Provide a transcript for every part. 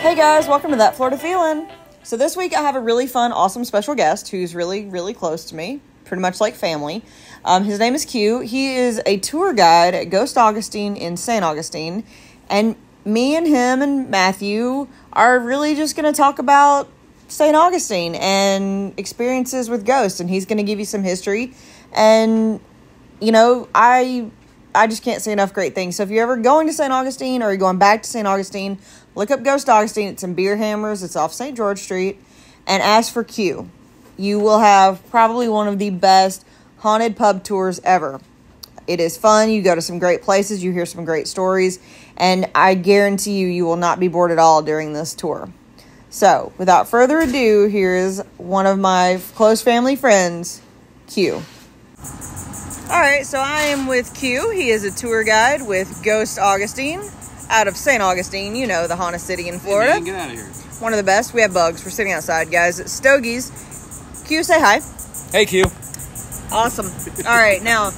Hey guys, welcome to That Florida Feelin'. So this week I have a really fun, awesome special guest who's really, really close to me, pretty much like family. His name is Q. He is a tour guide at St Augustine in St Augustine, and me and him and Matthew are really just going to talk about St Augustine and experiences with ghosts, and he's going to give you some history. And, you know, I just can't say enough great things. So if you're ever going to St Augustine or you're going back to St Augustine, look up St Augustine. It's in Beer Hammers. It's off St. George Street. And ask for Q. You will have probably one of the best haunted pub tours ever. It is fun. You go to some great places. You hear some great stories. And I guarantee you, you will not be bored at all during this tour. So, without further ado, here is one of my close family friends, Q. Alright, so I am with Q. He is a tour guide with St Augustine out of St. Augustine, you know, the haunted city in Florida. Hey man, get out of here. One of the best. We have bugs. We're sitting outside, guys, at Stogie's. Q, say hi. Hey, Q. Awesome. Alright, now,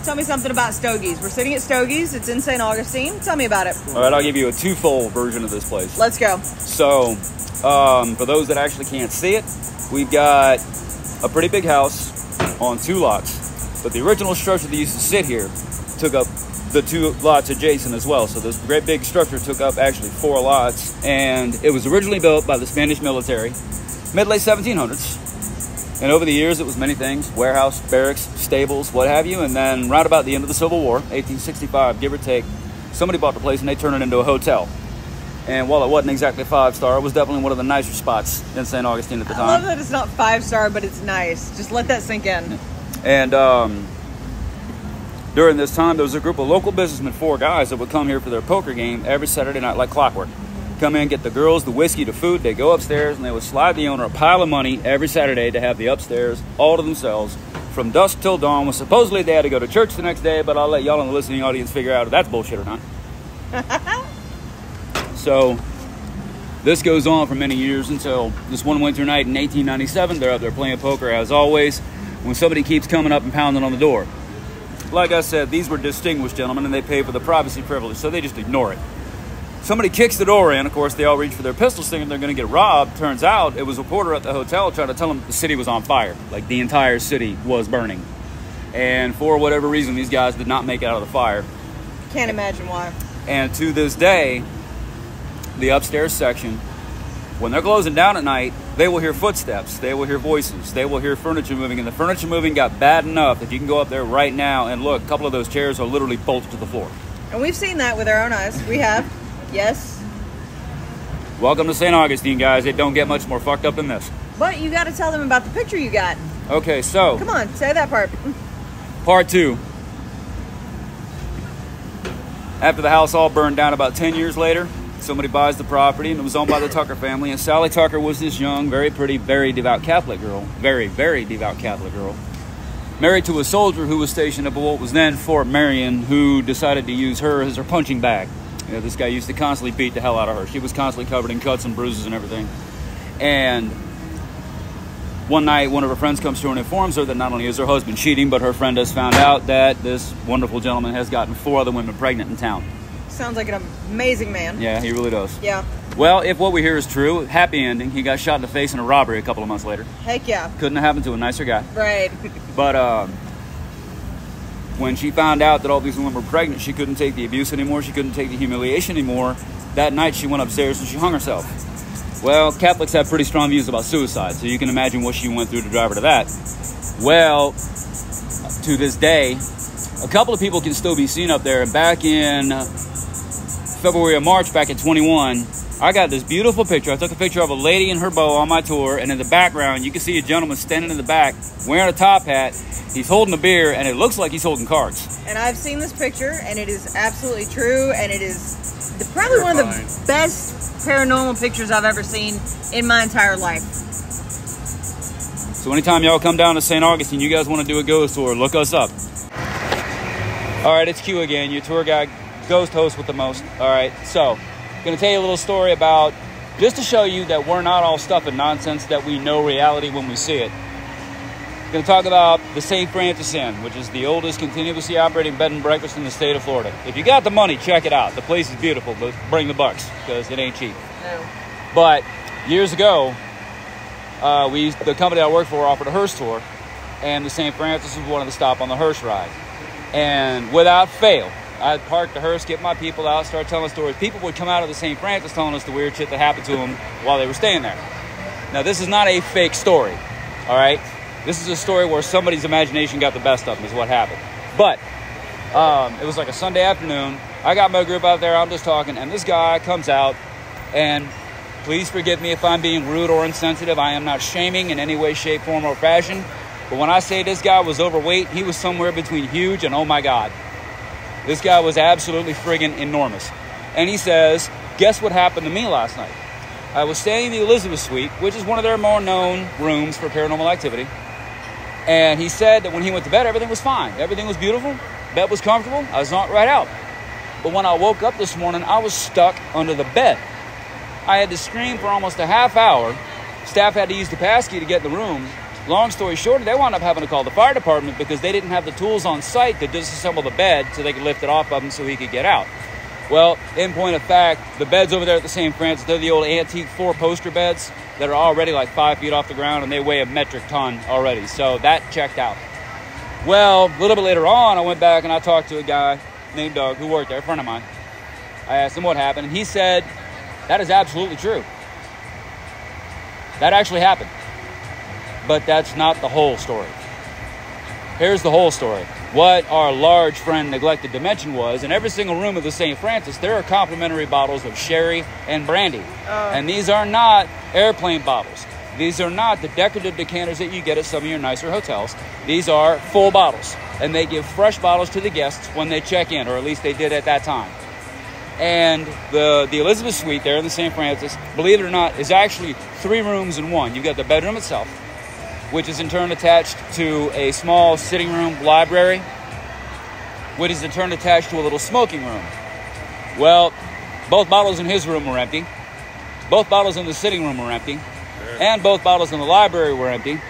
tell me something about Stogie's. We're sitting at Stogie's. It's in St. Augustine. Tell me about it. Alright, I'll give you a twofold version of this place. Let's go. So, for those that actually can't see it, we've got a pretty big house on 2 lots. But the original structure that used to sit here took up the 2 lots adjacent as well. So this great big structure took up actually 4 lots. And it was originally built by the Spanish military, mid-late 1700s. And over the years, it was many things: warehouse, barracks, stables, what have you. And then right about the end of the Civil War, 1865, give or take, somebody bought the place and they turned it into a hotel. And while it wasn't exactly 5-star, it was definitely one of the nicer spots in St. Augustine at the time. I love that it's not 5-star, but it's nice. Just let that sink in. And during this time, there was a group of local businessmen, 4 guys, that would come here for their poker game every Saturday night like clockwork. Come in, get the girls, the whiskey, the food. They go upstairs, and they would slide the owner a pile of money every Saturday to have the upstairs all to themselves from dusk till dawn. Well, supposedly they had to go to church the next day, but I'll let y'all in the listening audience figure out if that's bullshit or not. So this goes on for many years until this one winter night in 1897. They're up there playing poker as always, when somebody keeps coming up and pounding on the door. Like I said, these were distinguished gentlemen, and they pay for the privacy privilege, so they just ignore it. Somebody kicks the door in. Of course, they all reach for their pistols thinking they're going to get robbed. Turns out it was a reporter at the hotel trying to tell them the city was on fire, like the entire city was burning. And for whatever reason, these guys did not make it out of the fire. Can't imagine why. And to this day, the upstairs section, when they're closing down at night, they will hear footsteps, they will hear voices, they will hear furniture moving, and the furniture moving got bad enough that you can go up there right now and look, a couple of those chairs are literally bolted to the floor. And we've seen that with our own eyes. We have. Yes. Welcome to St. Augustine, guys. It don't get much more fucked up than this. But you got to tell them about the picture you got. Okay, so. Come on, say that part. Part 2. After the house all burned down about 10 years later, somebody buys the property, and it was owned by the Tucker family. And Sally Tucker was this young, very pretty, very devout Catholic girl. Very, very devout Catholic girl. Married to a soldier who was stationed at what was then Fort Marion, who decided to use her as her punching bag. You know, this guy used to constantly beat the hell out of her. She was constantly covered in cuts and bruises and everything. And one night, one of her friends comes to her and informs her that not only is her husband cheating, but her friend has found out that this wonderful gentleman has gotten 4 other women pregnant in town. Sounds like an amazing man. Yeah, he really does. Yeah. Well, if what we hear is true, happy ending. He got shot in the face in a robbery a couple of months later. Heck yeah. Couldn't have happened to a nicer guy. Right. But when she found out that all these women were pregnant, she couldn't take the abuse anymore. She couldn't take the humiliation anymore. That night, she went upstairs and she hung herself. Well, Catholics have pretty strong views about suicide, so you can imagine what she went through to drive her to that. Well, to this day, a couple of people can still be seen up there. And back in February or March, back at 21, I got this beautiful picture. I took a picture of a lady in her bow on my tour, and in the background, you can see a gentleman standing in the back wearing a top hat. He's holding a beer, and it looks like he's holding cards. And I've seen this picture, and it is absolutely true, and it is probably one of the best paranormal pictures I've ever seen in my entire life. So anytime y'all come down to St. Augustine, you guys want to do a ghost tour, look us up. All right, it's Q again, your tour guide, ghost host with the most. All right, so I'm going to tell you a little story about, just to show you that we're not all stuff and nonsense, that we know reality when we see it. going to talk about the St. Francis Inn, which is the oldest continuously operating bed and breakfast in the state of Florida. If you got the money, check it out. The place is beautiful, but bring the bucks because it ain't cheap. No. But years ago, the company I worked for offered a hearse tour, and the St. Francis was one of the stop on the hearse ride. And without fail, I'd park the hearse, get my people out, start telling stories. People would come out of the St. Francis telling us the weird shit that happened to them while they were staying there. Now, this is not a fake story, all right? This is a story where somebody's imagination got the best of them is what happened. But it was like a Sunday afternoon. I got my group out there. I'm just talking, and this guy comes out, and please forgive me if I'm being rude or insensitive. I am not shaming in any way, shape, form, or fashion. But when I say this guy was overweight, he was somewhere between huge and oh my God. This guy was absolutely friggin' enormous. And he says, guess what happened to me last night? I was staying in the Elizabeth Suite, which is one of their more known rooms for paranormal activity. And he said that when he went to bed, everything was fine. Everything was beautiful. Bed was comfortable. I was knocked right out. But when I woke up this morning, I was stuck under the bed. I had to scream for almost a half hour. Staff had to use the passkey to get in the room. Long story short, they wound up having to call the fire department because they didn't have the tools on site to disassemble the bed so they could lift it off of him so he could get out. Well, in point of fact, the beds over there at the St. Francis, they're the old antique 4-poster beds that are already like 5 feet off the ground, and they weigh a metric ton already. So that checked out. Well, a little bit later on, I went back and I talked to a guy named Doug who worked there, a friend of mine. I asked him what happened, and he said, that is absolutely true. That actually happened. But that's not the whole story. Here's the whole story. What our large friend neglected to mention was, in every single room of the St. Francis, there are complimentary bottles of sherry and brandy. And these are not airplane bottles. These are not the decorative decanters that you get at some of your nicer hotels. These are full bottles. And they give fresh bottles to the guests when they check in, or at least they did at that time. And the Elizabeth Suite there in the St. Francis, believe it or not, is actually 3 rooms in one. You've got the bedroom itself, which is in turn attached to a small sitting room library, which is in turn attached to a little smoking room. Well, both bottles in his room were empty. Both bottles in the sitting room were empty. And both bottles in the library were empty.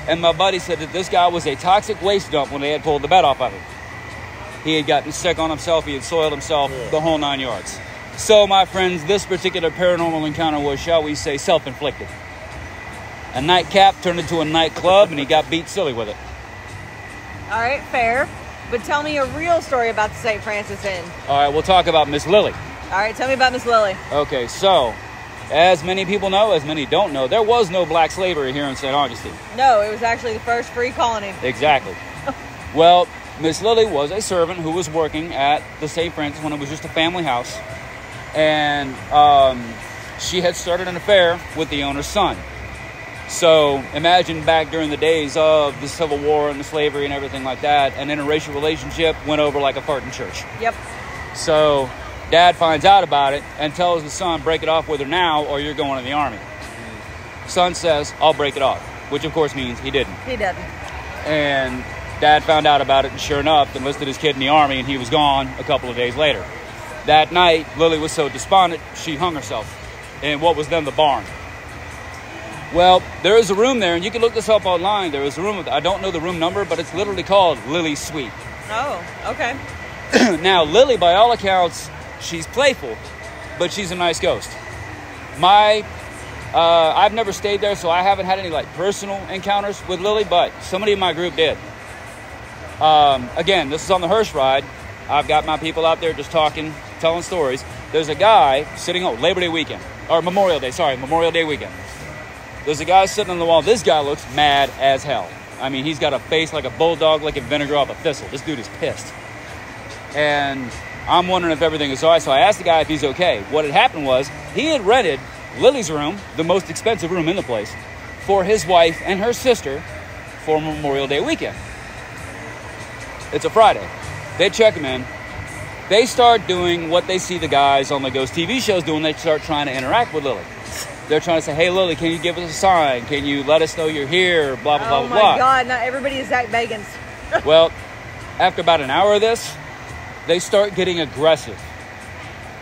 And my buddy said that this guy was a toxic waste dump when they had pulled the bed off of him. He had gotten sick on himself. He had soiled himself, the whole 9 yards. So, my friends, this particular paranormal encounter was, shall we say, self-inflicted. A nightcap turned into a nightclub, and he got beat silly with it. All right, fair. But tell me a real story about the St. Francis Inn. All right, we'll talk about Miss Lily. All right, tell me about Miss Lily. Okay, so, as many people know, as many don't know, there was no black slavery here in St. Augustine. No, it was actually the first free colony. Exactly. Well, Miss Lily was a servant who was working at the St. Francis when it was just a family house. And she had started an affair with the owner's son. So imagine back during the days of the Civil War and the slavery and everything like that, an interracial relationship went over like a fart in church. Yep. So Dad finds out about it and tells the son, break it off with her now or you're going in the army. Son says, I'll break it off, which of course means he didn't. He didn't. And Dad found out about it and sure enough enlisted his kid in the army and he was gone a couple of days later. That night, Lily was so despondent, she hung herself in what was then the barn. Well, there is a room there, and you can look this up online. There is a room, I don't know the room number, but it's literally called Lily's Suite. Oh, okay. Now, Lily, by all accounts, she's playful, but she's a nice ghost. I've never stayed there, so I haven't had any like personal encounters with Lily, but somebody in my group did. Again, this is on the hearse ride. I've got my people out there just talking, telling stories. There's a guy sitting on Memorial Day weekend. There's a guy sitting on the wall. This guy looks mad as hell. I mean, he's got a face like a bulldog, like a vinegar off a thistle. This dude is pissed. And I'm wondering if everything is all right. So I asked the guy if he's okay. What had happened was he had rented Lily's room, the most expensive room in the place, for his wife and her sister for Memorial Day weekend. It's a Friday. They check him in. They start doing what they see the guys on the ghost TV shows doing. They start trying to interact with Lily. They're trying to say, hey, Lily, can you give us a sign? Can you let us know you're here? Blah, blah, blah, blah, blah. Oh, my God. Not everybody is Zach Bagans. Well, after about an hour of this, they start getting aggressive.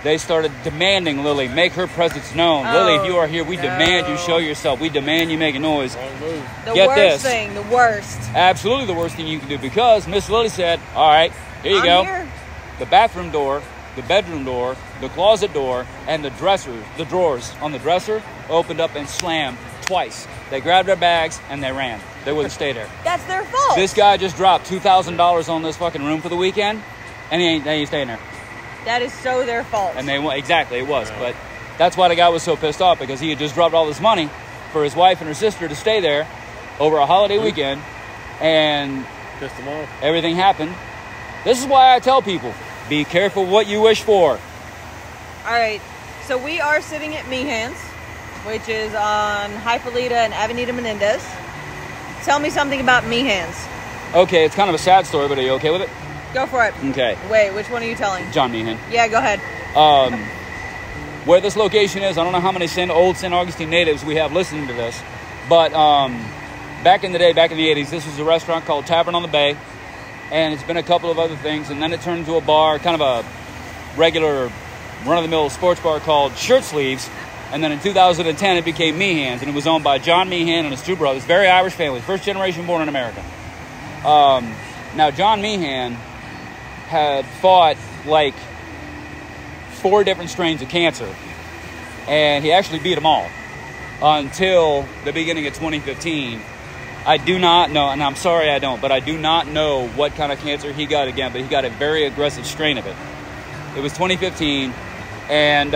they started demanding Lily make her presence known. Lily, if you are here, we demand you show yourself. We demand you make a noise. The worst thing, the worst. Absolutely the worst thing you can do, because Miss Lily said, all right, here you go. Here. The bathroom door, the bedroom door, the closet door, and the drawers on the dresser opened up and slammed twice. They grabbed their bags and they ran. They wouldn't stay there. That's their fault. This guy just dropped $2,000 on this fucking room for the weekend, and they ain't staying there. That is so their fault. And exactly, it was. But that's why the guy was so pissed off, because he had just dropped all this money for his wife and her sister to stay there over a holiday weekend, and pissed them off. Everything happened. This is why I tell people, be careful what you wish for. All right, so we are sitting at Meehan's, which is on Hypolita and Avenida Menendez. Tell me something about Meehan's. Okay, it's kind of a sad story, but are you okay with it? Go for it. Okay. Wait, which one are you telling? John Meehan. Yeah, go ahead. Where this location is, I don't know how many old St. Augustine natives we have listening to this, but back in the day, back in the 80s, this was a restaurant called Tavern on the Bay, and it's been a couple of other things, and then it turned into a bar, kind of a regular run-of-the-mill sports bar called Shirt Sleeves, and then in 2010 it became Meehan's, and it was owned by John Meehan and his two brothers, very Irish family, first generation born in America. Now, John Meehan had fought like 4 different strains of cancer, and he actually beat them all until the beginning of 2015. I do not know, and I'm sorry I don't, but I do not know what kind of cancer he got again, but he got a very aggressive strain of it. It was 2015, and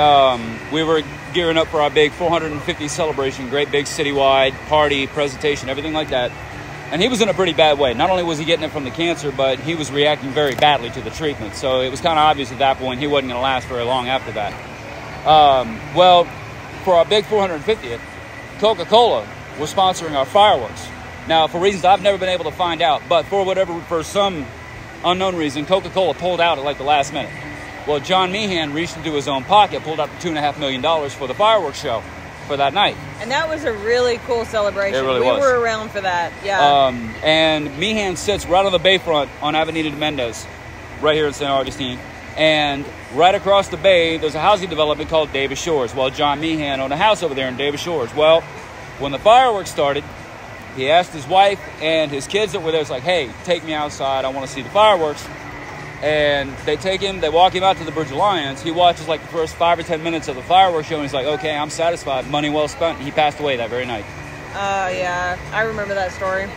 we were gearing up for our big 450 celebration, great big citywide party, presentation, everything like that. And he was in a pretty bad way. Not only was he getting it from the cancer, but he was reacting very badly to the treatment. So it was kind of obvious at that point he wasn't going to last very long after that. Well, for our big 450th, Coca-Cola was sponsoring our fireworks. Now, for reasons I've never been able to find out, but for some unknown reason, Coca-Cola pulled out at like the last minute. Well, John Meehan reached into his own pocket, pulled out $2.5 million for the fireworks show for that night. And that was a really cool celebration. It really was. We were around for that, yeah. And Meehan sits right on the bayfront on Avenida Menendez, right here in St. Augustine. And right across the bay, there's a housing development called Davis Shores. Well, John Meehan owned a house over there in Davis Shores. Well, when the fireworks started, he asked his wife and his kids that were there, it's like, hey, take me outside. I want to see the fireworks. And they walk him out to the Bridge of Lions. He watches like the first 5 or 10 minutes of the fireworks show, and he's like, okay, I'm satisfied. Money well spent. He passed away that very night. Yeah, I remember that story.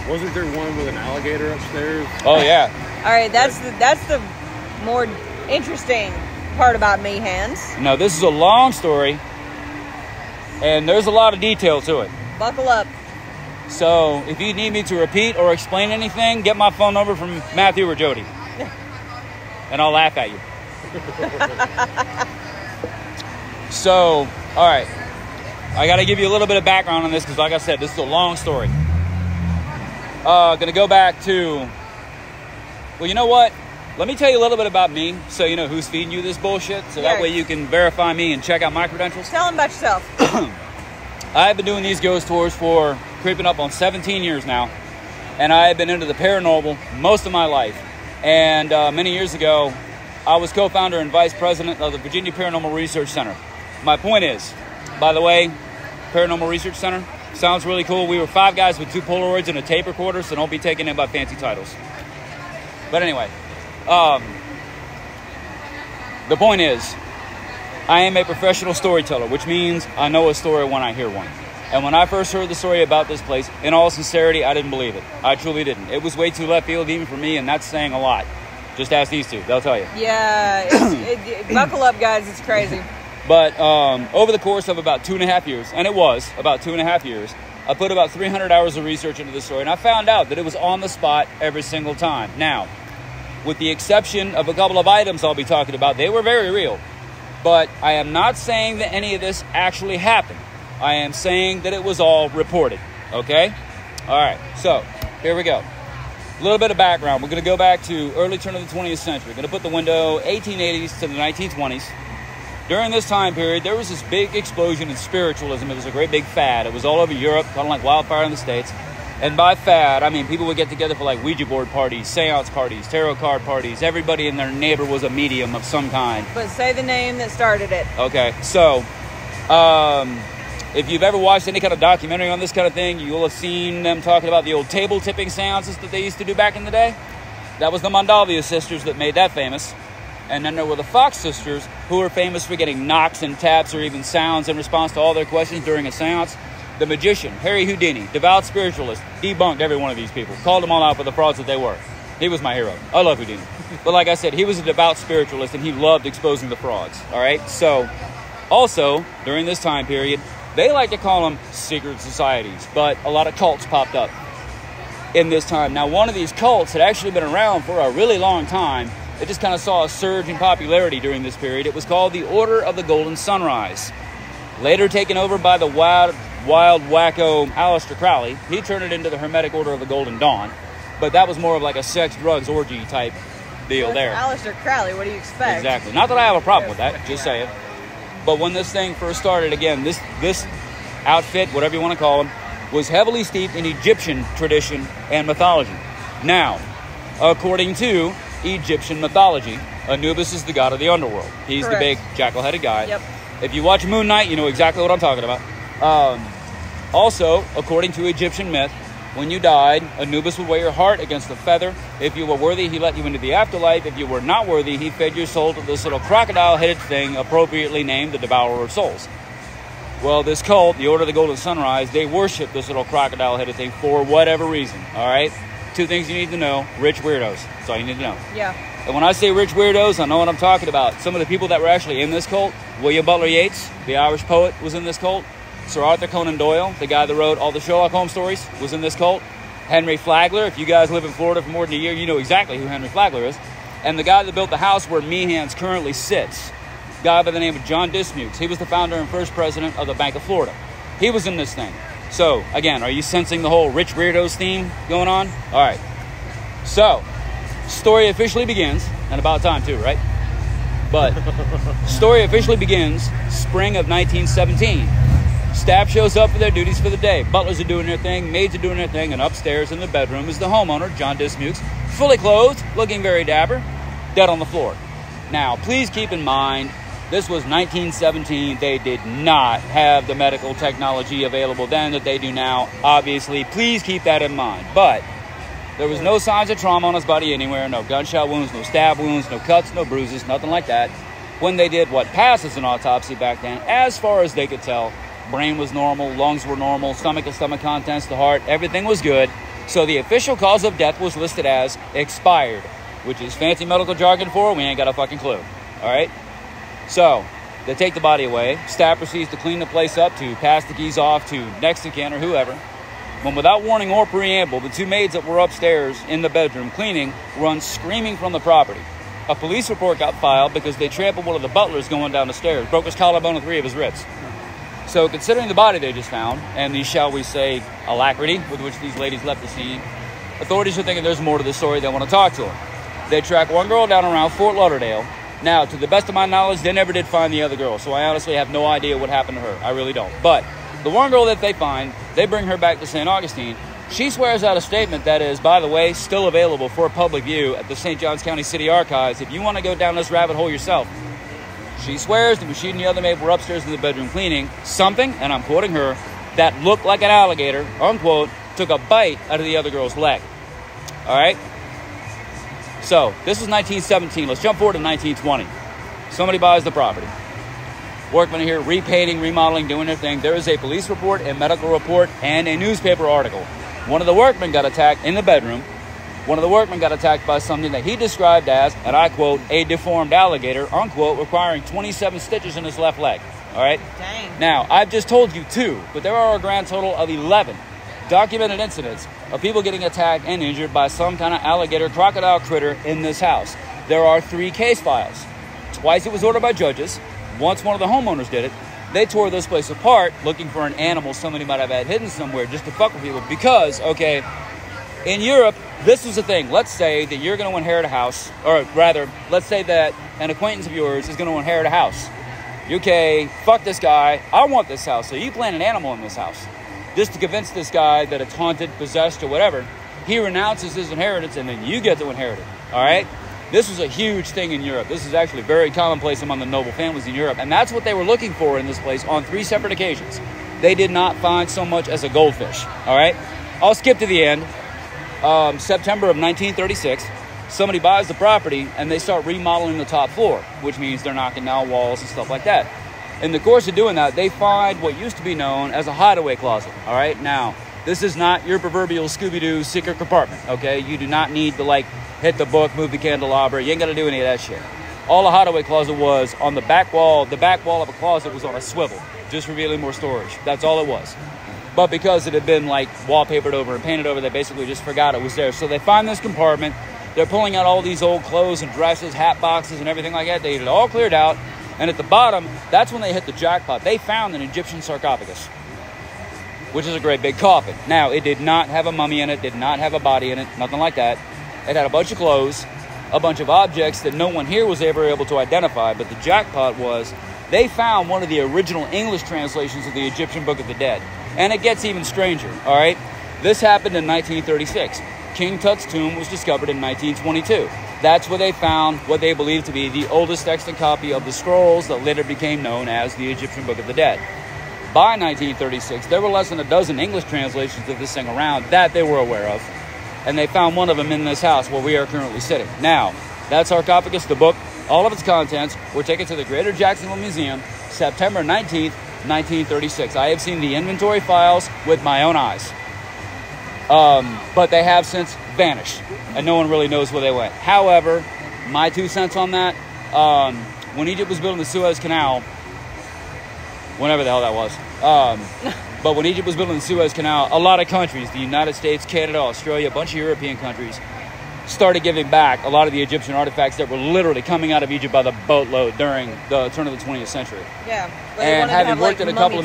Wasn't there one with an alligator upstairs? Oh, yeah. All right, that's the more interesting part about Meehan's. No, this is a long story, and there's a lot of detail to it. Buckle up. So, if you need me to repeat or explain anything, get my phone number from Matthew or Jody. And I'll laugh at you. So, all right. I got to give you a little bit of background on this because, like I said, this is a long story. Going to go back to... Well, you know what? Let me tell you a little bit about me so you know who's feeding you this bullshit. So that way you can verify me and check out my credentials. Tell them about yourself. I've been doing these ghost tours for creeping up on 17 years now, and I've been into the paranormal most of my life. And many years ago, I was co-founder and vice president of the Virginia Paranormal Research Center. My point is, by the way, Paranormal Research Center sounds really cool. We were 5 guys with 2 Polaroids and a tape recorder, so don't be taken in by fancy titles. But anyway, the point is, I am a professional storyteller, which means I know a story when I hear one. And when I first heard the story about this place, in all sincerity, I didn't believe it. I truly didn't. It was way too left field even for me, and that's saying a lot. Just ask these two. They'll tell you. Yeah. Buckle up, guys. It's crazy. But over the course of about 2.5 years, and it was about 2.5 years, I put about 300 hours of research into this story, and I found out that it was on the spot every single time. Now, with the exception of a couple of items I'll be talking about, they were very real. But I am not saying that any of this actually happened. I am saying that it was all reported, okay? All right, so here we go. A little bit of background. We're going to go back to early turn of the 20th century. We're going to put the window 1880s to the 1920s. During this time period, there was this big explosion in spiritualism. It was a great big fad. It was all over Europe, kind of like wildfire in the States. And by fad, I mean people would get together for like Ouija board parties, seance parties, tarot card parties. Everybody in their neighbor was a medium of some kind. But say the name that started it. Okay, so if you've ever watched any kind of documentary on this kind of thing, you'll have seen them talking about the old table tipping seances that they used to do back in the day. That was the Mondavian sisters that made that famous. And then there were the Fox sisters, who were famous for getting knocks and taps or even sounds in response to all their questions during a seance. The magician, Harry Houdini, devout spiritualist, debunked every one of these people. Called them all out for the frauds that they were. He was my hero. I love Houdini. But like I said, he was a devout spiritualist and he loved exposing the frauds. All right? So, also, during this time period, they like to call them secret societies. But a lot of cults popped up in this time. Now, one of these cults had actually been around for a really long time. It just kind of saw a surge in popularity during this period. It was called the Order of the Golden Sunrise. Later taken over by the wild wacko Aleister Crowley. He turned it into the Hermetic Order of the Golden Dawn. But that was more of like a sex, drugs, orgy type deal there. Aleister Crowley, what do you expect? Exactly. Not that I have a problem with that, just saying. But when this thing first started, again, this outfit, whatever you want to call them, was heavily steeped in Egyptian tradition and mythology. Now, according to Egyptian mythology, Anubis is the god of the underworld. He's Correct. the big jackal-headed guy. Yep. If you watch Moon Knight, you know exactly what I'm talking about. Also, according to Egyptian myth, when you died, Anubis would weigh your heart against a feather. If you were worthy, he let you into the afterlife. If you were not worthy, he fed your soul to this little crocodile-headed thing, appropriately named the Devourer of Souls. Well, this cult, the Order of the Golden Sunrise, they worship this little crocodile-headed thing for whatever reason, all right? 2 things you need to know. Rich weirdos. That's all you need to know. Yeah. And when I say rich weirdos, I know what I'm talking about. Some of the people that were actually in this cult, William Butler Yeats, the Irish poet, was in this cult. Sir Arthur Conan Doyle, the guy that wrote all the Sherlock Holmes stories, was in this cult. Henry Flagler, if you guys live in Florida for more than a year, you know exactly who Henry Flagler is. And the guy that built the house where Meehan's currently sits, a guy by the name of John Dismukes. He was the founder and first president of the Bank of Florida. He was in this thing. So, again, are you sensing the whole rich weirdos theme going on? All right. So, story officially begins, and about time too, right? But, story officially begins spring of 1917. Staff shows up for their duties for the day. Butlers are doing their thing, maids are doing their thing, and upstairs in the bedroom is the homeowner, John Dismukes, fully clothed, looking very dapper, dead on the floor. Now, please keep in mind, this was 1917. They did not have the medical technology available then that they do now. Obviously, please keep that in mind. But there was no signs of trauma on his body anywhere, no gunshot wounds, no stab wounds, no cuts, no bruises, nothing like that. When they did what passed as an autopsy back then, as far as they could tell, brain was normal, lungs were normal, stomach to stomach contents, the heart, everything was good. So the official cause of death was listed as expired, which is fancy medical jargon for we ain't got a fucking clue. All right? So they take the body away. Staff proceeds to clean the place up, to pass the keys off to next of kin or whoever. When without warning or preamble, the 2 maids that were upstairs in the bedroom cleaning run screaming from the property. A police report got filed because they trampled one of the butlers going down the stairs, broke his collarbone and 3 of his ribs. So considering the body they just found, and the, shall we say, alacrity with which these ladies left the scene, authorities are thinking there's more to the story. They want to talk to her. They track one girl down around Fort Lauderdale. Now, to the best of my knowledge, they never did find the other girl, so I honestly have no idea what happened to her. I really don't. But the one girl that they find, they bring her back to St. Augustine. She swears out a statement that is, by the way, still available for public view at the St. Johns County City Archives if you want to go down this rabbit hole yourself. She swears that when she and the other maid were upstairs in the bedroom cleaning, something, and I'm quoting her, that looked like an alligator, unquote, took a bite out of the other girl's leg. All right? So, this was 1917. Let's jump forward to 1920. Somebody buys the property. Workmen are here repainting, remodeling, doing their thing. There is a police report, a medical report, and a newspaper article. One of the workmen got attacked in the bedroom. One of the workmen got attacked by something that he described as, and I quote, a deformed alligator, unquote, requiring 27 stitches in his left leg. All right? Dang. Now, I've just told you 2, but there are a grand total of 11 documented incidents of people getting attacked and injured by some kind of alligator crocodile critter in this house. There are 3 case files. Twice it was ordered by judges. Once one of the homeowners did it. They tore this place apart looking for an animal somebody might have had hidden somewhere just to fuck with people because, okay, in Europe, this was the thing. Let's say that you're going to inherit a house, or rather, let's say that an acquaintance of yours is going to inherit a house. Okay, fuck this guy. I want this house. So you plant an animal in this house. just to convince this guy that it's haunted, possessed, or whatever. He renounces his inheritance, and then you get to inherit it, all right? This was a huge thing in Europe. This is actually very commonplace among the noble families in Europe, and that's what they were looking for in this place on 3 separate occasions. They did not find so much as a goldfish, all right? I'll skip to the end. September of 1936, somebody buys the property, and they start remodeling the top floor, which means they're knocking down walls and stuff like that. In the course of doing that, they find what used to be known as a hideaway closet, all right? Now, this is not your proverbial Scooby-Doo secret compartment, okay? You do not need to, like, hit the book, move the candelabra. You ain't got to do any of that shit. All a hideaway closet was on the back wall of a closet was on a swivel, just revealing more storage. That's all it was. But because it had been, like, wallpapered over and painted over, they basically just forgot it was there. So they find this compartment. They're pulling out all these old clothes and dresses, hat boxes, and everything like that. They had it all cleared out. And at the bottom, that's when they hit the jackpot. They found an Egyptian sarcophagus, which is a great big coffin. Now, it did not have a mummy in it, did not have a body in it, nothing like that. It had a bunch of clothes, a bunch of objects that no one here was ever able to identify, but the jackpot was they found one of the original English translations of the Egyptian Book of the Dead. And it gets even stranger, all right? This happened in 1936. King Tut's tomb was discovered in 1922. That's where they found what they believed to be the oldest extant copy of the scrolls that later became known as the Egyptian Book of the Dead. By 1936, there were less than a dozen English translations of this thing around that they were aware of. And they found one of them in this house where we are currently sitting. Now, that sarcophagus, the book, all of its contents were taken to the Greater Jacksonville Museum September 19th, 1936. I have seen the inventory files with my own eyes. But they have since vanished, and no one really knows where they went. However, my 2 cents on that, when Egypt was building the Suez Canal, whenever the hell that was, but when Egypt was building the Suez Canal, a lot of countries, the United States, Canada, Australia, a bunch of European countries, started giving back a lot of the Egyptian artifacts that were literally coming out of Egypt by the boatload during the turn of the 20th century. Yeah. And having worked in a couple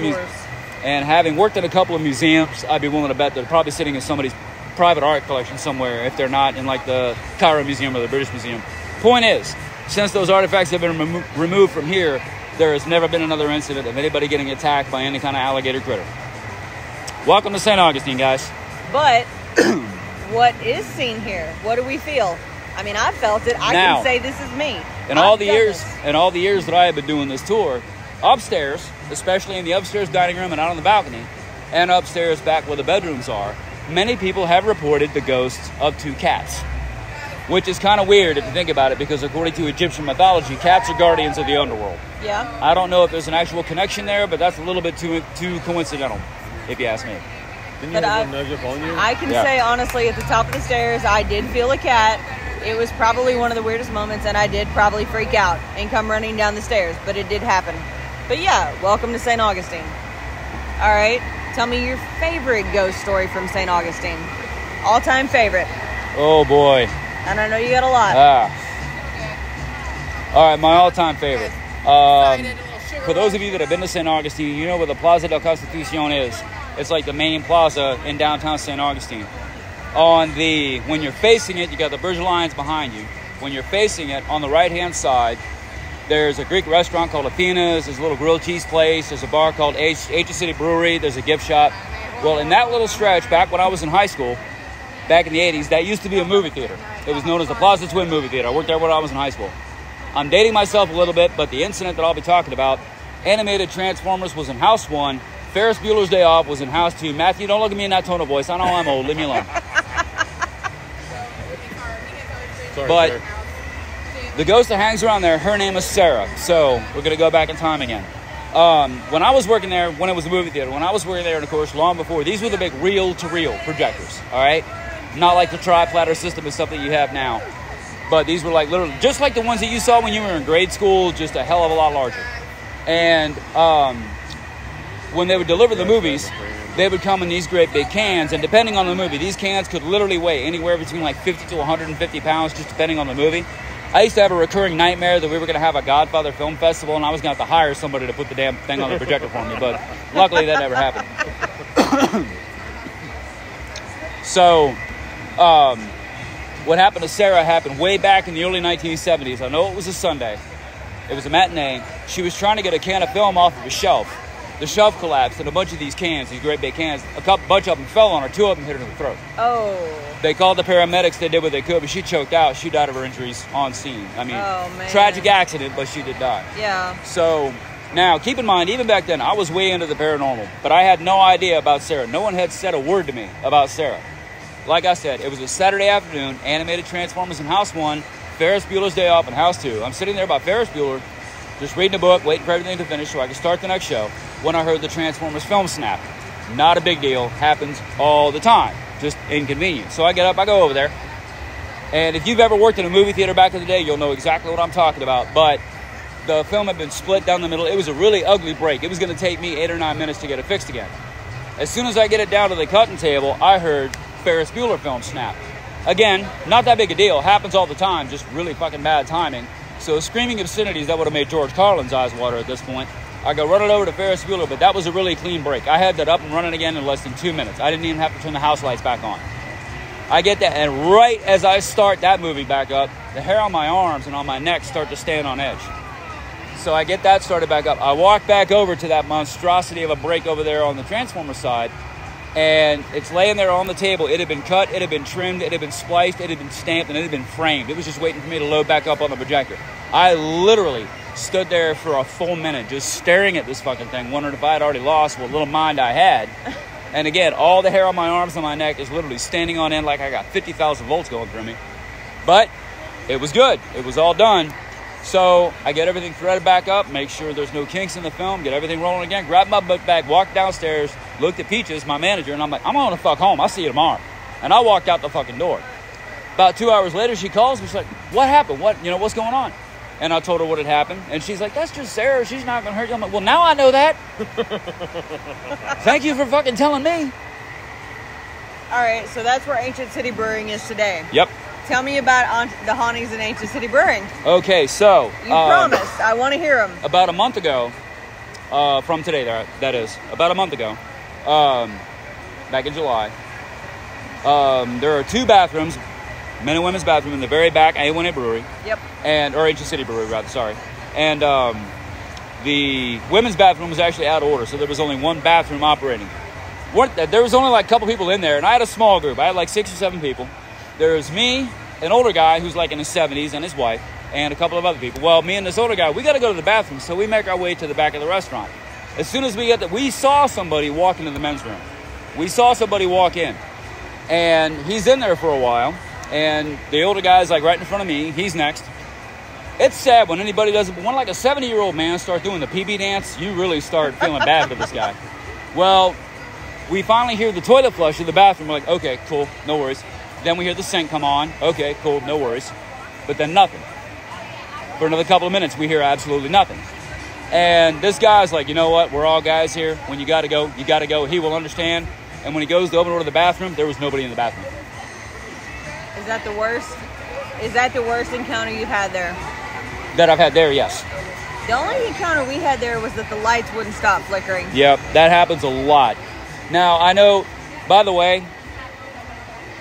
of museums, I'd be willing to bet they're probably sitting in somebody's private art collection somewhere if they're not in, like, the Cairo Museum or the British Museum. Point is, since those artifacts have been removed from here, there has never been another incident of anybody getting attacked by any kind of alligator critter. Welcome to St. Augustine, guys. But what is seen here? What do we feel? I mean, I felt it. I can say this is me. In all the years that I have been doing this tour, upstairs, especially in the upstairs dining room and out on the balcony, and upstairs back where the bedrooms are, many people have reported the ghosts of 2 cats. Which is kind of weird if you think about it, because according to Egyptian mythology, cats are guardians of the underworld. Yeah. I don't know if there's an actual connection there, but that's a little bit too coincidental, if you ask me. Didn't you have one nudge up on you? I can say, honestly, at the top of the stairs, I did feel a cat. It was probably one of the weirdest moments, and I did probably freak out and come running down the stairs, but it did happen. But yeah, welcome to St. Augustine. All right, tell me your favorite ghost story from St. Augustine. All-time favorite. Oh, boy. And I know you got a lot. All right, my all-time favorite. For those of you that have been to St. Augustine, you know where the Plaza del Constitucion is. It's like the main plaza in downtown St. Augustine. When you're facing it, you got the Burj Lions behind you. When you're facing it, on the right-hand side, there's a Greek restaurant called Athena's. There's a little grilled cheese place. There's a bar called Ancient City Brewery. There's a gift shop. Well, in that little stretch, back when I was in high school, back in the 80s, that used to be a movie theater. It was known as the Plaza Twin Movie Theater. I worked there when I was in high school. I'm dating myself a little bit, but the incident that I'll be talking about, animated Transformers was in House 1. Ferris Bueller's Day Off was in House 2. Matthew, don't look at me in that tone of voice. I know I'm old. Leave me alone. Sorry, but sir. the ghost that hangs around there, her name is Sarah. So we're going to go back in time again. When I was working there, when it was a movie theater, when I was working there, and of course, long before, these were the big reel-to-reel projectors, all right? Not like the tri-platter system and stuff that you have now. But these were like literally, just like the ones that you saw when you were in grade school, just a hell of a lot larger. And when they would deliver the movies, they would come in these great big cans, and depending on the movie, these cans could literally weigh anywhere between like 50 to 150 pounds, just depending on the movie. I used to have a recurring nightmare that we were going to have a Godfather Film Festival, and I was going to have to hire somebody to put the damn thing on the projector for me, but luckily that never happened. So, what happened to Sarah happened way back in the early 1970s. I know it was a Sunday. It was a matinee. She was trying to get a can of film off of a shelf. the shelf collapsed, and a bunch of these cans, these great big cans, bunch of them fell on her. 2 of them hit her in the throat. Oh. They called the paramedics. They did what they could, but she choked out. She died of her injuries on scene. I mean, oh, man. Tragic accident, but she did die. Yeah. So now, keep in mind, even back then, I was way into the paranormal, but I had no idea about Sarah. No one had said a word to me about Sarah. Like I said, it was a Saturday afternoon, animated Transformers in House 1, Ferris Bueller's Day Off in House 2. I'm sitting there about Ferris Bueller, just reading a book, waiting for everything to finish so I could start the next show, when I heard the Transformers film snap. Not a big deal. Happens all the time. Just inconvenient. So I get up, I go over there. And if you've ever worked in a movie theater back in the day, you'll know exactly what I'm talking about. But the film had been split down the middle. It was a really ugly break. It was going to take me 8 or 9 minutes to get it fixed again. As soon as I get it down to the cutting table, I heard Ferris Bueller film snap. Again, not that big a deal. Happens all the time. Just really fucking bad timing. So screaming obscenities, that would have made George Carlin's eyes water at this point. I go running over to Ferris Bueller, but that was a really clean break. I had that up and running again in less than 2 minutes. I didn't even have to turn the house lights back on. I get that, and right as I start that movie back up, the hair on my arms and on my neck start to stand on edge. So I get that started back up. I walk back over to that monstrosity of a break over there on the Transformer side, and it's laying there on the table. It had been cut, it had been trimmed, it had been spliced, it had been stamped, and it had been framed. It was just waiting for me to load back up on the projector. I literally stood there for a full minute just staring at this fucking thing, wondering if I had already lost what little mind I had. And again, all the hair on my arms and my neck is literally standing on end like I got 50,000 volts going through me. But it was good. It was all done. So I get everything threaded back up, make sure there's no kinks in the film, get everything rolling again, grab my book bag, walk downstairs, looked at Peaches, my manager, and I'm like, I'm going to fuck home. I'll see you tomorrow. And I walked out the fucking door. About 2 hours later, she calls me. She's like, what happened? What's going on? And I told her what had happened. And she's like, that's just Sarah. She's not going to hurt you. I'm like, well, now I know that. Thank you for fucking telling me. All right, so that's where Ancient City Brewing is today. Yep. Tell me about the hauntings in Ancient City Brewing. Okay, so... You promised. I want to hear them. About a month ago, from today, that is, about a month ago, back in July, there are 2 bathrooms, men and women's bathroom in the very back, A1A Brewery. Yep. Or Ancient City Brewery, rather, sorry. And the women's bathroom was actually out of order, so there was only 1 bathroom operating. There was only like a couple people in there, and I had a small group. I had like 6 or 7 people. There was me, an older guy who's like in his 70s, and his wife, and a couple of other people. Well, me and this older guy, we got to go to the bathroom, so we make our way to the back of the restaurant. As soon as we get there, we saw somebody walk into the men's room. We saw somebody walk in, and he's in there for a while, and the older guy's like right in front of me. He's next. It's sad when anybody does it, but when like a 70-year-old man starts doing the PB dance, you really start feeling bad for this guy. Well, we finally hear the toilet flush in the bathroom. We're like, okay, cool, no worries. Then we hear the sink come on. Okay, cool, no worries. But then nothing. For another couple of minutes, we hear absolutely nothing. And this guy's like, you know what? We're all guys here. When you got to go, you got to go. He will understand. And when he goes to open the door to the bathroom, there was nobody in the bathroom. Is that the worst? Is that the worst encounter you've had there? That I've had there, yes. The only encounter we had there was that the lights wouldn't stop flickering. Yep, that happens a lot. Now, I know, by the way,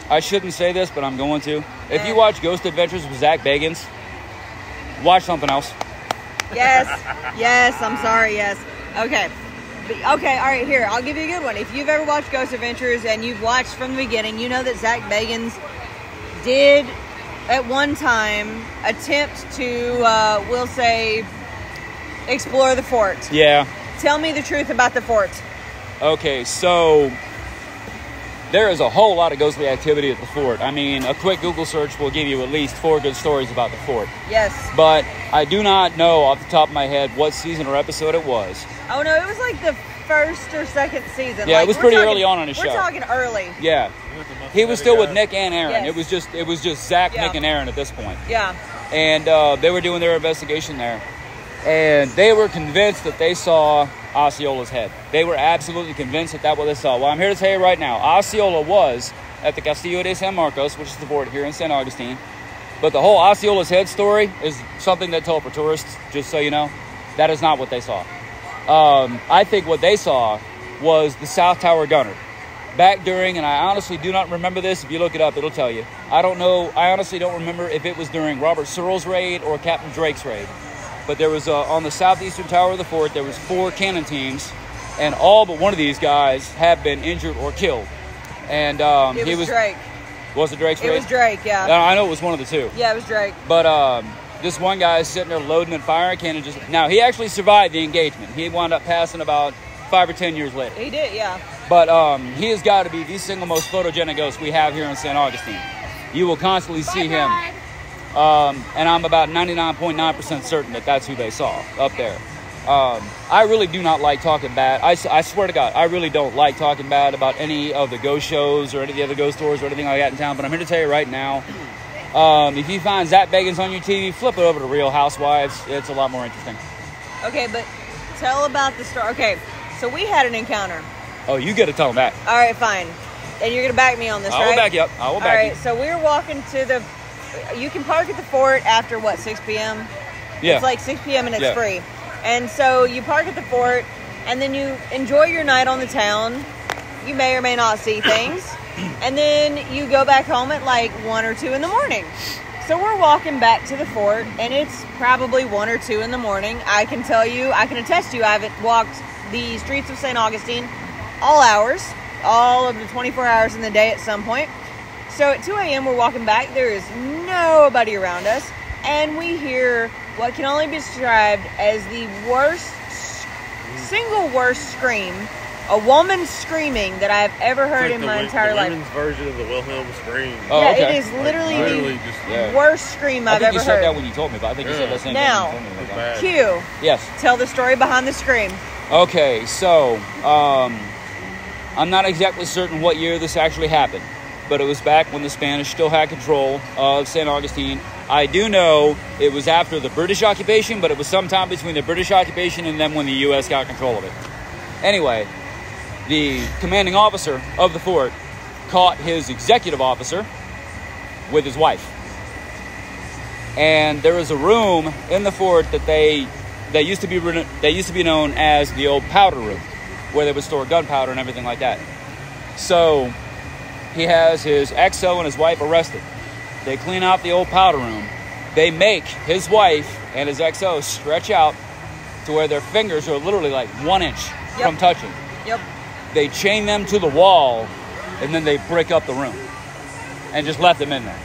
I shouldn't say this, but I'm going to. If you watch Ghost Adventures with Zach Bagans, watch something else. Yes. Yes, I'm sorry, yes. Okay. Okay, all right, here. I'll give you a good one. If you've ever watched Ghost Adventures and you've watched from the beginning, you know that Zach Bagans did, at one time, attempt to, we'll say, explore the fort. Yeah. Tell me the truth about the fort. Okay, so there is a whole lot of ghostly activity at the fort. I mean, a quick Google search will give you at least 4 good stories about the fort. Yes. But I do not know off the top of my head what season or episode it was. Oh, no, it was like the first or second season. Yeah, like, it was pretty early on in the show. We're talking early. Yeah. He was still with Nick and Aaron. Yes. It was just Zach, Nick, and Aaron at this point. Yeah. And they were doing their investigation there. And they were convinced that they saw Osceola's head. They were absolutely convinced that that's what they saw. Well, I'm here to tell you right now, Osceola was at the Castillo de San Marcos, which is the fort here in St Augustine. But the whole Osceola's head story is something they tell for tourists, just so you know. That is not what they saw. I think what they saw was the South Tower Gunner. Back during, and I honestly do not remember this. If you look it up, it'll tell you. I don't know. I honestly don't remember if it was during Robert Searle's raid or Captain Drake's raid. But there was, on the southeastern tower of the fort, there was 4 cannon teams and all but one of these guys have been injured or killed. And It was Drake. Was it Drake's race? It was Drake, yeah. I know it was one of the two. Yeah, it was Drake. But this one guy is sitting there loading and firing a cannon. Now, he actually survived the engagement. He wound up passing about 5 or 10 years later. He did, yeah. But he has got to be the single most photogenic ghost we have here in St. Augustine. You will constantly see him. And I'm about 99.9% certain that that's who they saw up there. I really do not like talking bad. I swear to God, I really don't like talking bad about any of the ghost shows or any of the other ghost tours or anything like that in town. But I'm here to tell you right now, if you find Zach Bagans on your TV, flip it over to Real Housewives. It's a lot more interesting. Okay, but tell about the story. Okay, so we had an encounter. Oh, you get to tell them that. All right, fine. And you're going to back me on this, right? I will back you up. I will back you. All right, so we were walking to the... You can park at the fort after, 6 p.m.? Yeah. It's like 6 p.m. and it's Yeah. free. And so you park at the fort, and then you enjoy your night on the town. You may or may not see things. And then you go back home at 1 or 2 in the morning. So we're walking back to the fort, and it's probably 1 or 2 in the morning. I can tell you, I can attest to you, I've walked the streets of St. Augustine all hours, all of the 24 hours in the day at some point. So at 2 a.m. we're walking back. There is nobody around us. And we hear what can only be described as the single worst scream, a woman screaming that I've ever heard in my entire life. The women's version of the Wilhelm scream. Oh, yeah, okay. it is literally the just worst scream I've I think ever you said heard. that when you told me, but I think you said that same Now, thing when you told me. bad. Q, Yes. tell the story behind the scream. Okay, so I'm not exactly certain what year this actually happened, but it was back when the Spanish still had control of St. Augustine. I do know it was after the British occupation, but it was sometime between the British occupation and then when the U.S. got control of it. Anyway, the commanding officer of the fort caught his executive officer with his wife. And there was a room in the fort that they used to be known as the old powder room, where they would store gunpowder and everything like that. So he has his XO and his wife arrested. They clean out the old powder room. They make his wife and his XO stretch out to where their fingers are literally 1 inch from touching. Yep. They chain them to the wall, and then they break up the room and just let them in there.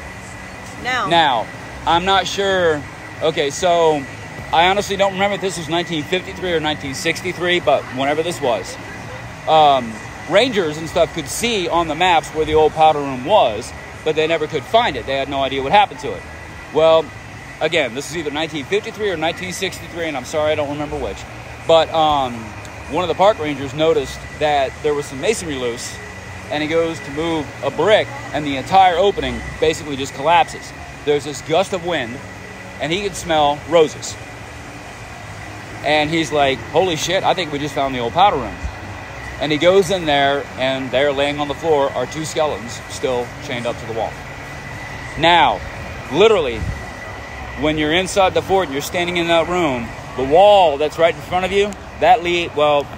Now, I'm not sure. Okay, so I honestly don't remember if this was 1953 or 1963, but whenever this was, rangers and stuff could see on the maps where the old powder room was, but they never could find it. They had no idea what happened to it. Well, again, this is either 1953 or 1963, and I'm sorry I don't remember which. But one of the park rangers noticed that there was some masonry loose, and he goes to move a brick, and the entire opening basically just collapses. There's this gust of wind, and he could smell roses. And he's like, holy shit, I think we just found the old powder room. And he goes in there, and there laying on the floor are 2 skeletons still chained up to the wall. Now, literally, when you're inside the fort and you're standing in that room, the wall that's right in front of you,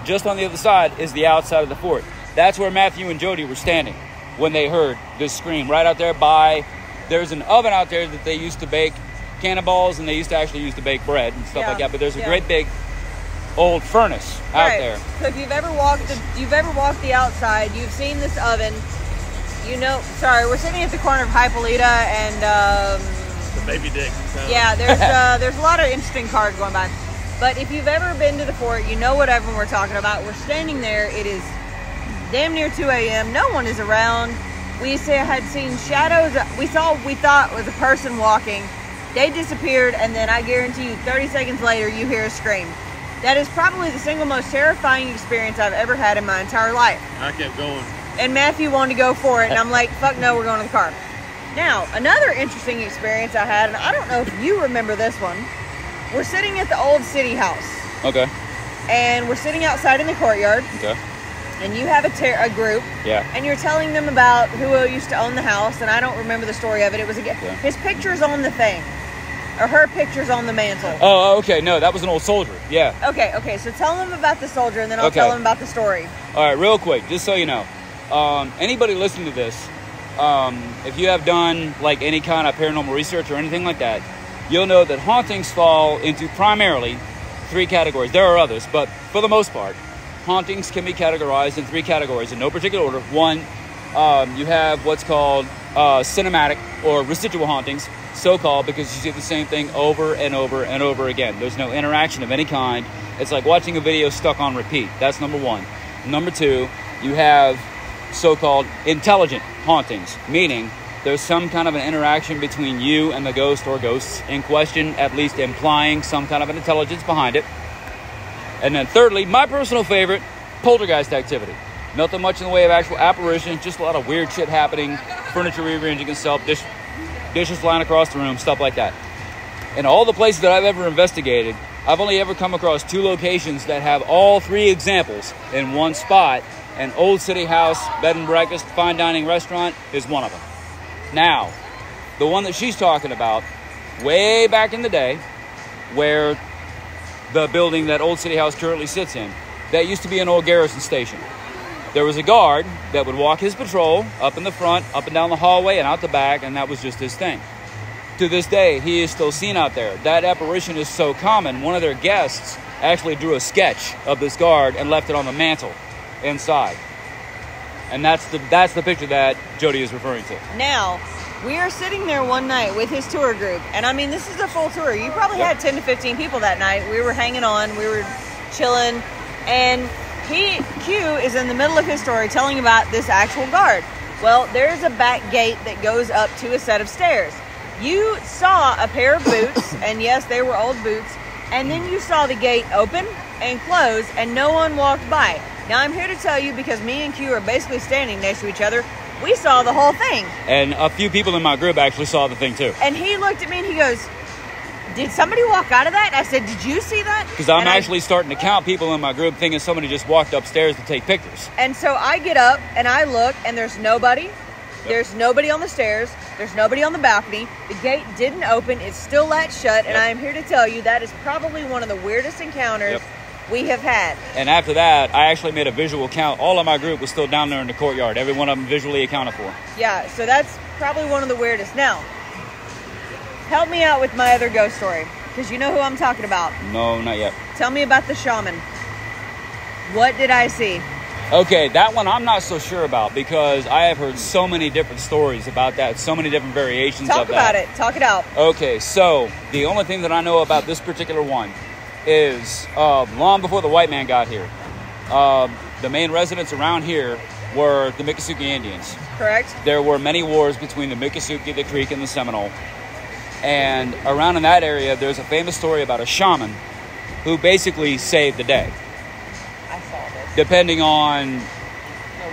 just on the other side is the outside of the fort. That's where Matthew and Jody were standing when they heard this scream. Right out there there's an oven out there that they used to bake cannonballs, and they used to actually use to bake bread and stuff like that. But there's a great big old furnace out there. So if you've ever walked the outside, you've seen this oven. We're sitting at the corner of Hippolyta and The baby dick. yeah, there's a lot of interesting cars going by. But if you've ever been to the fort, you know what oven we're talking about. We're standing there. It is damn near 2 a.m. No one is around. We had seen shadows. We thought was a person walking. They disappeared, and then I guarantee you 30 seconds later you hear a scream. That is probably the single most terrifying experience I've ever had in my entire life. I kept going. And Matthew wanted to go for it, and I'm like, fuck no, we're going to the car. Now, another interesting experience I had, and I don't know if you remember this one. We're sitting at the old city house. Okay. And we're sitting outside in the courtyard. Okay. And you have a group. Yeah. And you're telling them about who used to own the house, and I don't remember the story of it. It was his picture's on the thing. Or her picture's on the mantle. Oh, okay. No, that was an old soldier. Yeah. Okay. So tell them about the soldier, and then I'll tell them about the story. All right, real quick, just so you know. Anybody listening to this, if you have done any kind of paranormal research or anything like that, you'll know that hauntings fall into primarily 3 categories. There are others, but for the most part, hauntings can be categorized in 3 categories in no particular order. One, you have what's called cinematic or residual hauntings, so-called because you see the same thing over and over and over again. There's no interaction of any kind. It's like watching a video stuck on repeat. That's number one. Number two, you have so-called intelligent hauntings, meaning there's some kind of an interaction between you and the ghost or ghosts in question, at least implying some kind of an intelligence behind it. And then thirdly, my personal favorite, poltergeist activity. Nothing much in the way of actual apparitions, just a lot of weird shit happening, furniture rearranging itself, dishes flying across the room, stuff like that. In all the places that I've ever investigated, I've only ever come across 2 locations that have all 3 examples in one spot. An old city house, bed and breakfast, fine dining restaurant is one of them. Now, the one that she's talking about, way back in the day, where the building that Old City House currently sits in, that used to be an old garrison station. There was a guard that would walk his patrol up in the front, up and down the hallway, and out the back, and that was just his thing. To this day, he is still seen out there. That apparition is so common, one of their guests actually drew a sketch of this guard and left it on the mantle inside. And that's the picture that Jody is referring to. Now, we are sitting there one night with his tour group. And I mean, this is a full tour. You probably had 10 to 15 people that night. We were hanging on. We were chilling. And Q is in the middle of his story telling about this actual guard. Well, there's a back gate that goes up to a set of stairs. You saw a pair of boots. And yes, they were old boots. And then you saw the gate open and close. And no one walked by. Now, I'm here to tell you, because me and Q are basically standing next to each other, we saw the whole thing. And a few people in my group actually saw the thing too. And he looked at me and he goes, "Did somebody walk out of that?" I said, "Did you see that?" Because I'm actually starting to count people in my group thinking somebody just walked upstairs to take pictures. And so I get up and I look and there's nobody. Yep. There's nobody on the stairs. There's nobody on the balcony. The gate didn't open. It's still latched shut. Yep. And I am here to tell you that is probably one of the weirdest encounters we have had. And after that, I actually made a visual count. All of my group was still down there in the courtyard. Every one of them visually accounted for. Yeah, so that's probably one of the weirdest. Now, help me out with my other ghost story, because you know who I'm talking about. No, not yet. Tell me about the shaman. What did I see? Okay, that one I'm not so sure about, because I have heard so many different stories about that, so many different variations of that. Talk about it. Talk it out. Okay, so the only thing that I know about this particular one is long before the white man got here, the main residents around here were the Miccosukee Indians. Correct. There were many wars between the Miccosukee, the Creek, and the Seminole. And around in that area, there's a famous story about a shaman who basically saved the day. I saw this. Depending on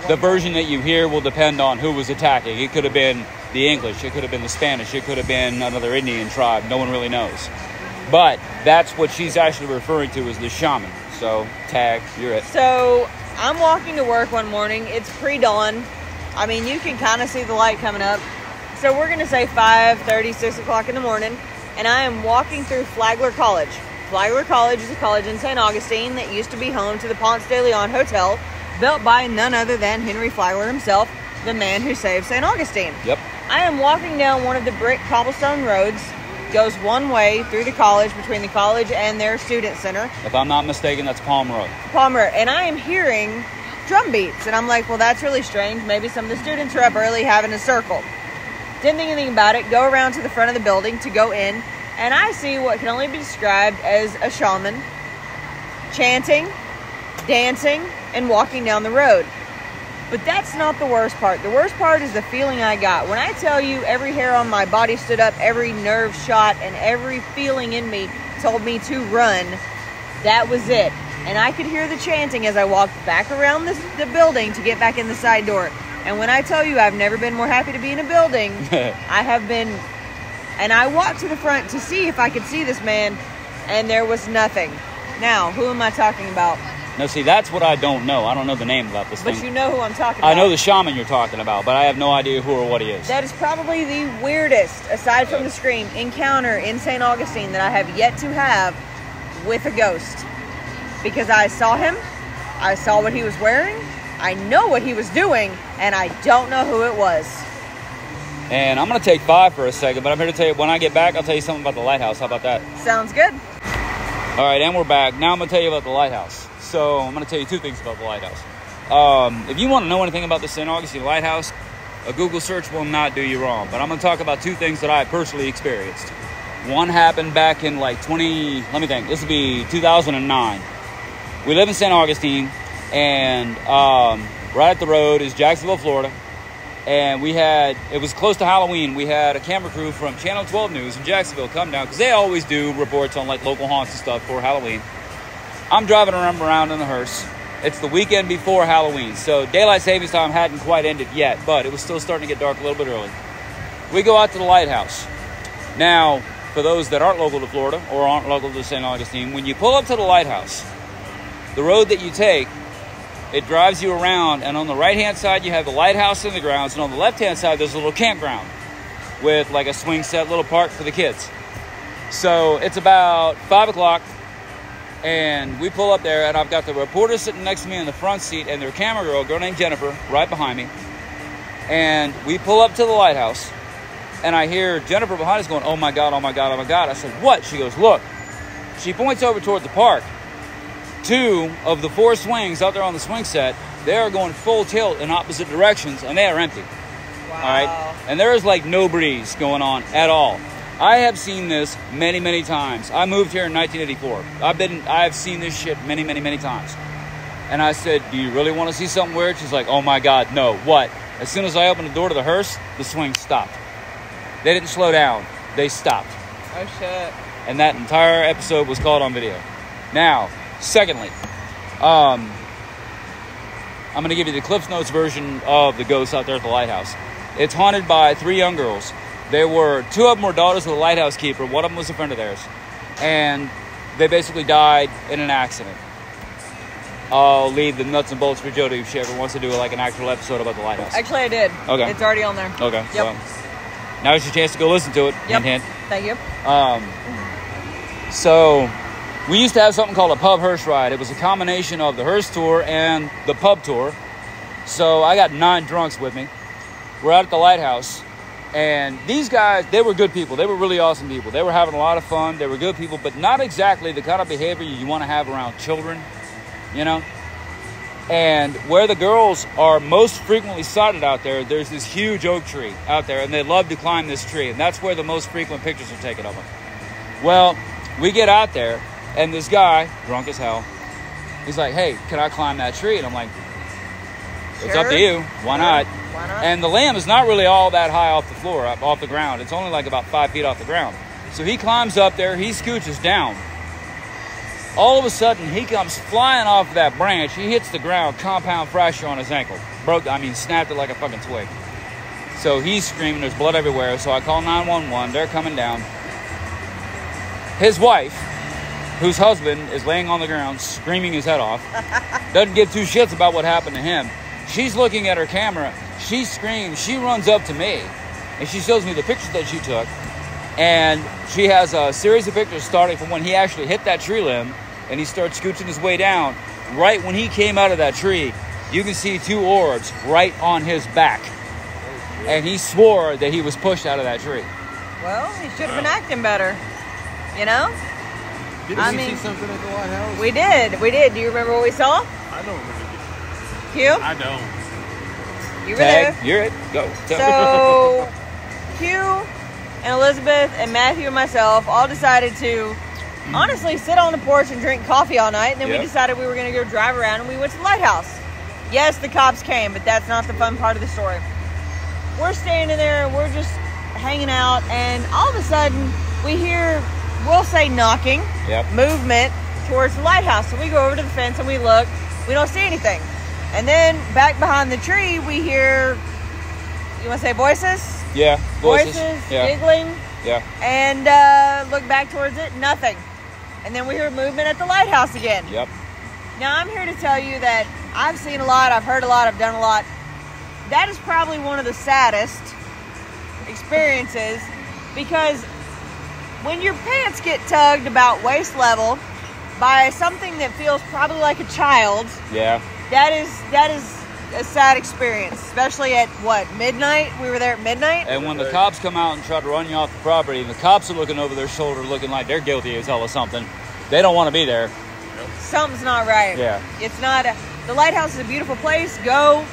the version that you hear will depend on who was attacking. It could have been the English, it could have been the Spanish, it could have been another Indian tribe. No one really knows. But that's what she's actually referring to as the shaman. So, tag, you're it. So, I'm walking to work one morning. It's pre-dawn. I mean, you can kind of see the light coming up. So, we're going to say 5:30, 6 o'clock in the morning. And I am walking through Flagler College. Flagler College is a college in St Augustine that used to be home to the Ponce de Leon Hotel, built by none other than Henry Flagler himself, the man who saved St Augustine. Yep. I am walking down one of the brick cobblestone roads. Goes one way through the college, between the college and their student center. If I'm not mistaken, that's Palm Road. Palmer. And I am hearing drum beats. And I'm like, well, that's really strange. Maybe some of the students are up early having a circle. Didn't think anything about it. Go around to the front of the building to go in. And I see what can only be described as a shaman chanting, dancing, and walking down the road. But that's not the worst part. The worst part is the feeling I got. When I tell you every hair on my body stood up, every nerve shot, and every feeling in me told me to run, that was it. And I could hear the chanting as I walked back around the building to get back in the side door. And when I tell you I've never been more happy to be in a building, I have been. And I walked to the front to see if I could see this man, and there was nothing. Now, who am I talking about? No, see, that's what I don't know. I don't know the name about this thing. But you know who I'm talking about. I know the shaman you're talking about, but I have no idea who or what he is. That is probably the weirdest, aside from the scream, encounter in St. Augustine that I have yet to have with a ghost. Because I saw him, I saw what he was wearing, I know what he was doing, and I don't know who it was. And I'm going to take 5 for a second, but I'm here to tell you, when I get back, I'll tell you something about the lighthouse. How about that? Sounds good. All right, and we're back. Now I'm going to tell you about the lighthouse. So I'm going to tell you two things about the lighthouse. If you want to know anything about the St. Augustine Lighthouse, a Google search will not do you wrong. But I'm going to talk about two things that I personally experienced. One happened back in like this would be 2009. We live in St. Augustine, and right up the road is Jacksonville, Florida. And it was close to Halloween. We had a camera crew from Channel 12 News in Jacksonville come down, because they always do reports on like local haunts and stuff for Halloween. I'm driving around in the hearse. It's the weekend before Halloween, so daylight savings time hadn't quite ended yet, but it was still starting to get dark a little bit early. We go out to the lighthouse. Now, for those that aren't local to Florida or aren't local to St. Augustine, when you pull up to the lighthouse, the road that you take, it drives you around, and on the right-hand side, you have the lighthouse in the grounds, and on the left-hand side, there's a little campground with like a swing set, little park for the kids. So it's about 5 o'clock, and we pull up there, and I've got the reporter sitting next to me in the front seat, and their camera girl, a girl named Jennifer, right behind me. And we pull up to the lighthouse, and I hear Jennifer behind us going, "Oh my God, oh my God, oh my God." I said, "What?" She goes, "Look." She points over toward the park. 2 of the 4 swings out there on the swing set, they are going full tilt in opposite directions, and they are empty. Wow. All right? And there is like no breeze going on at all. I have seen this many, many times. I moved here in 1984. I've seen this shit many, many, many times. And I said, "Do you really want to see something weird?" She's like, "Oh my God, no." What? As soon as I opened the door to the hearse, the swing stopped. They didn't slow down. They stopped. Oh, shit. And that entire episode was caught on video. Now, secondly, I'm going to give you the Cliff Notes version of the ghosts out there at the lighthouse. It's haunted by 3 young girls. 2 of them were daughters of the lighthouse keeper. One of them was a friend of theirs. And they basically died in an accident. I'll leave the nuts and bolts for Jody if she ever wants to do like an actual episode about the lighthouse. Actually, I did. Okay. It's already on there. Okay. Yep. Well, now's your chance to go listen to it. Yep. Hint, hint. Thank you. So we used to have something called a pub hearse ride. It was a combination of the hearse tour and the pub tour. So I got 9 drunks with me. We're out at the lighthouse. And these guys, they were good people. They were really awesome people. They were having a lot of fun. They were good people, but not exactly the kind of behavior you want to have around children, you know? And where the girls are most frequently sighted out there, there's this huge oak tree out there, and they love to climb this tree. And that's where the most frequent pictures are taken of them. Well, we get out there, and this guy, drunk as hell, he's like, "Hey, can I climb that tree?" And I'm like, "It's up to you. Why not?" Why not? And the lamb is not really all that high off the floor, off the ground. It's only like about 5 feet off the ground. So he climbs up there, he scooches down. All of a sudden, he comes flying off of that branch. He hits the ground, compound fracture on his ankle. Snapped it like a fucking twig. So he's screaming, there's blood everywhere. So I call 911, they're coming down. His wife, whose husband is laying on the ground, screaming his head off, doesn't give 2 shits about what happened to him. She's looking at her camera. She screams. She runs up to me, and she shows me the pictures that she took. And she has a series of pictures starting from when he actually hit that tree limb, and he starts scooching his way down. Right when he came out of that tree, you can see 2 orbs right on his back. And he swore that he was pushed out of that tree. Well, he should have been acting better, you know? Did we see something at the lighthouse? We did. Do you remember what we saw? I don't remember. Q? I don't. You were there. You're it. Go. So, Q and Elizabeth and Matthew and myself all decided to honestly sit on the porch and drink coffee all night. And then we decided we were going to go drive around, and we went to the lighthouse. Yes, the cops came, but that's not the fun part of the story. We're standing there, and we're just hanging out, and all of a sudden we hear, we'll say knocking, movement towards the lighthouse. So we go over to the fence and we look. We don't see anything. And then back behind the tree, we hear, you want to say voices? Yeah, voices. Giggling. Yeah. And look back towards it, nothing. And then we hear movement at the lighthouse again. Yep. Now, I'm here to tell you that I've seen a lot, I've heard a lot, I've done a lot. That is probably one of the saddest experiences, because when your pants get tugged about waist level by something that feels probably like a child, that is a sad experience, especially at midnight? We were there at midnight. And when the cops come out and try to run you off the property, and the cops are looking over their shoulder looking like they're guilty as hell of something, they don't want to be there. something's not right. Yeah. It's not. The lighthouse is a beautiful place. Go,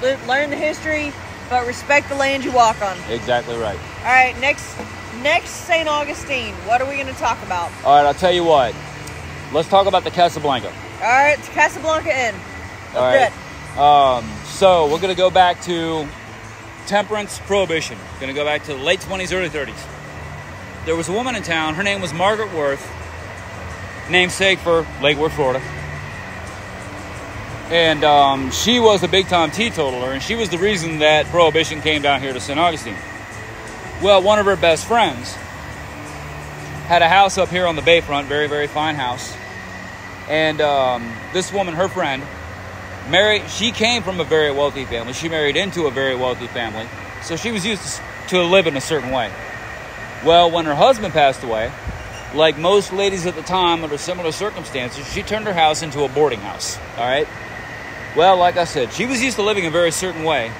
learn the history, but respect the land you walk on. Exactly right. All right, next St. Augustine. What are we going to talk about? All right, I'll tell you what. Let's talk about the Casablanca. All right, it's Casablanca Inn. All right. So we're going to go back to temperance prohibition. Going to go back to the late 20s, early 30s. There was a woman in town. Her name was Margaret Worth, namesake for Lake Worth, Florida. And she was a big-time teetotaler, and she was the reason that prohibition came down here to St. Augustine. Well, one of her best friends had a house up here on the bayfront, very, very fine house. And this woman, her friend, she came from a very wealthy family. She married into a very wealthy family. So she was used to live in a certain way. Well, when her husband passed away, like most ladies at the time under similar circumstances, she turned her house into a boarding house. All right? Well, like I said, she was used to living a very certain way.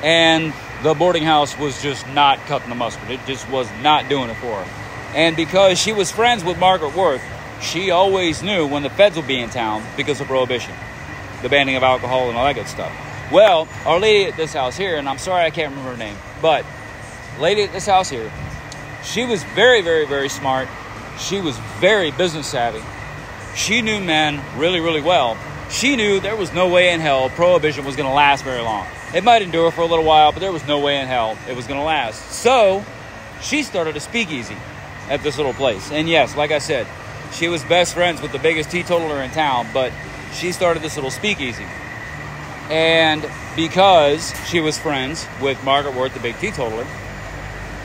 And the boarding house was just not cutting the mustard. It just was not doing it for her. And because she was friends with Margaret Worth, she always knew when the feds would be in town because of prohibition, the banning of alcohol and all that good stuff. Well, our lady at this house here, and I'm sorry I can't remember her name, but lady at this house here, she was very, very, very smart. She was very business savvy. She knew men really, really well. She knew there was no way in hell prohibition was going to last very long. It might endure for a little while, but there was no way in hell it was going to last. So she started a speakeasy at this little place. And yes, like I said, she was best friends with the biggest teetotaler in town, but she started this little speakeasy. And because she was friends with Margaret Worth, the big teetotaler,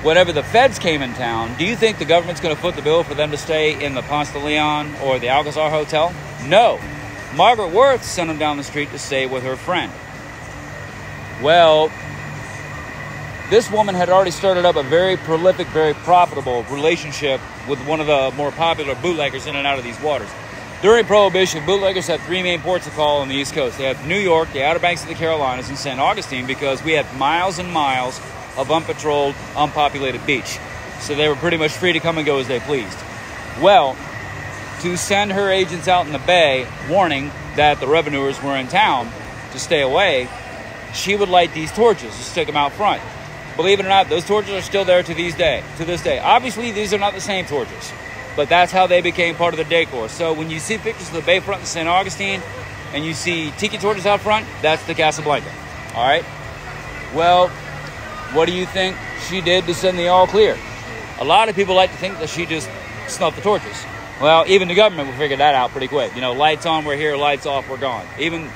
whenever the feds came in town, do you think the government's going to foot the bill for them to stay in the Ponce de Leon or the Alcazar Hotel? No. Margaret Worth sent them down the street to stay with her friend. Well, this woman had already started up a very prolific, very profitable relationship with one of the more popular bootleggers in and out of these waters. During Prohibition, bootleggers had three main ports of call on the East Coast. They had New York, the Outer Banks of the Carolinas, and St. Augustine, because we had miles and miles of unpatrolled, unpopulated beach. So they were pretty much free to come and go as they pleased. Well, to send her agents out in the bay, warning that the revenuers were in town to stay away, she would light these torches to stick them out front. Believe it or not, those torches are still there to this day. Obviously, these are not the same torches, but that's how they became part of the decor. So when you see pictures of the bayfront in St. Augustine and you see tiki torches out front, that's the Casablanca. All right? Well, what do you think she did to send the all clear? A lot of people like to think that she just snuffed the torches. Well, even the government will figure that out pretty quick. You know, lights on, we're here, lights off, we're gone. Even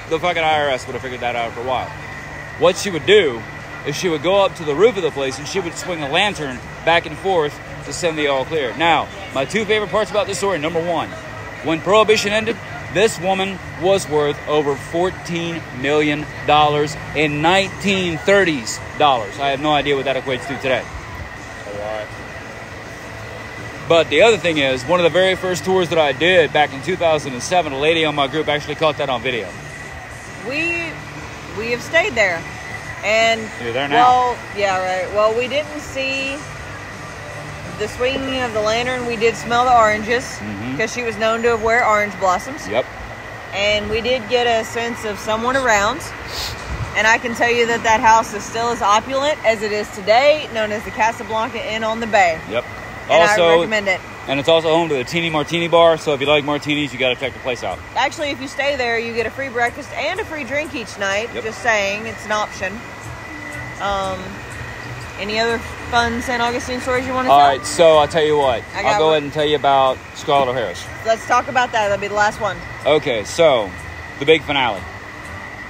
the fucking IRS would have figured that out for a while. What she would do is she would go up to the roof of the place and she would swing a lantern back and forth to send the all clear. Now, my two favorite parts about this story, number one, when Prohibition ended, this woman was worth over $14 million in 1930s dollars. I have no idea what that equates to today. A lot. But the other thing is, one of the very first tours that I did back in 2007, a lady on my group actually caught that on video. We have stayed there. And you're there now. Well, yeah, right. Well, we didn't see the swinging of the lantern. We did smell the oranges because she was known to wear orange blossoms. Yep. And we did get a sense of someone around. And I can tell you that that house is still as opulent as it is today, known as the Casablanca Inn on the Bay. Yep. And also, I recommend it. And it's also home to the Teeny Martini Bar, so if you like martinis, you got to check the place out. Actually, if you stay there, you get a free breakfast and a free drink each night. Yep. Just saying, it's an option. Any other fun St. Augustine stories you want to tell? All right, so I'll tell you what. I'll go ahead and tell you about Scarlett O'Hara's. Let's talk about that. That'll be the last one. Okay, so the big finale.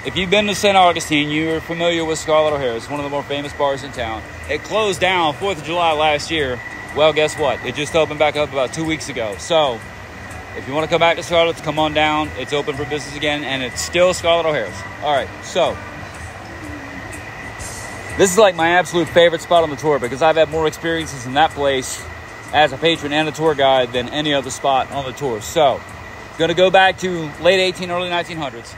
If you've been to St. Augustine, you're familiar with Scarlett O'Hara's, one of the more famous bars in town. It closed down 4th of July last year. Well, guess what? It just opened back up about 2 weeks ago. So if you want to come back to Scarlett's, come on down. It's open for business again, and it's still Scarlett O'Hara's. All right, so this is like my absolute favorite spot on the tour because I've had more experiences in that place as a patron and a tour guide than any other spot on the tour. So, going to go back to late 18, early 1900s.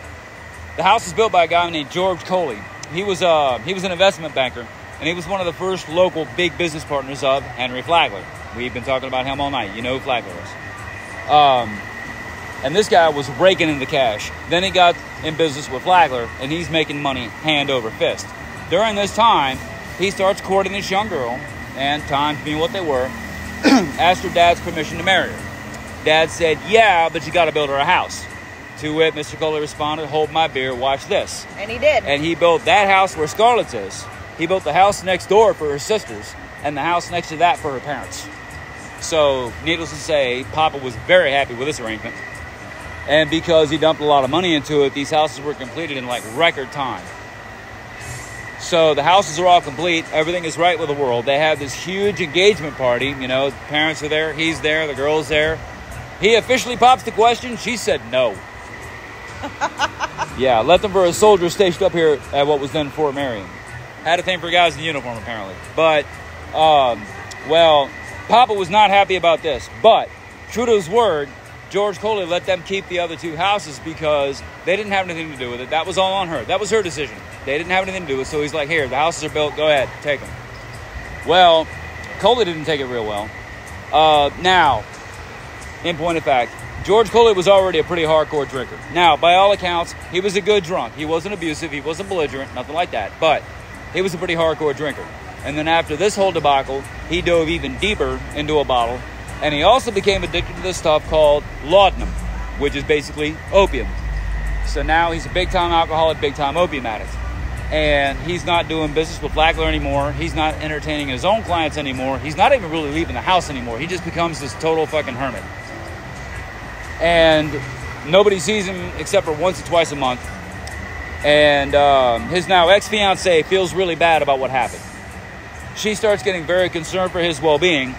The house was built by a guy named George Coley. He was an investment banker, and he was one of the first local big business partners of Henry Flagler. We've been talking about him all night. You know who Flagler is. And this guy was raking in the cash. Then he got in business with Flagler, and he's making money hand over fist. During this time, he starts courting this young girl, and times being what they were, asked her dad's permission to marry her. Dad said, yeah, but you got to build her a house. To which Mr. Coley responded, hold my beer, watch this. And he did. And he built that house where Scarlett's is. He built the house next door for her sisters, and the house next to that for her parents. So, needless to say, Papa was very happy with this arrangement. And because he dumped a lot of money into it, these houses were completed in like record time. So the houses are all complete. Everything is right with the world. They have this huge engagement party. You know, the parents are there. He's there. The girl's there. He officially pops the question. She said no. Yeah, left them for a soldier stationed up here at what was then Fort Marion. Had a thing for guys in uniform, apparently. But, well, Papa was not happy about this. But, true to his word, George Coley let them keep the other two houses because they didn't have anything to do with it. That was all on her. That was her decision. They didn't have anything to do with it. So he's like, here, the houses are built. Go ahead, take them. Well, Coley didn't take it real well. Now, in point of fact, George Coley was already a pretty hardcore drinker. Now, by all accounts, he was a good drunk. He wasn't abusive. He wasn't belligerent. Nothing like that. But he was a pretty hardcore drinker. And then after this whole debacle, he dove even deeper into a bottle. And he also became addicted to this stuff called laudanum, which is basically opium. So now he's a big-time alcoholic, big-time opium addict. And he's not doing business with Flagler anymore. He's not entertaining his own clients anymore. He's not even really leaving the house anymore. He just becomes this total fucking hermit. And nobody sees him except for once or twice a month. And his now ex-fiancée feels really bad about what happened. She starts getting very concerned for his well-being.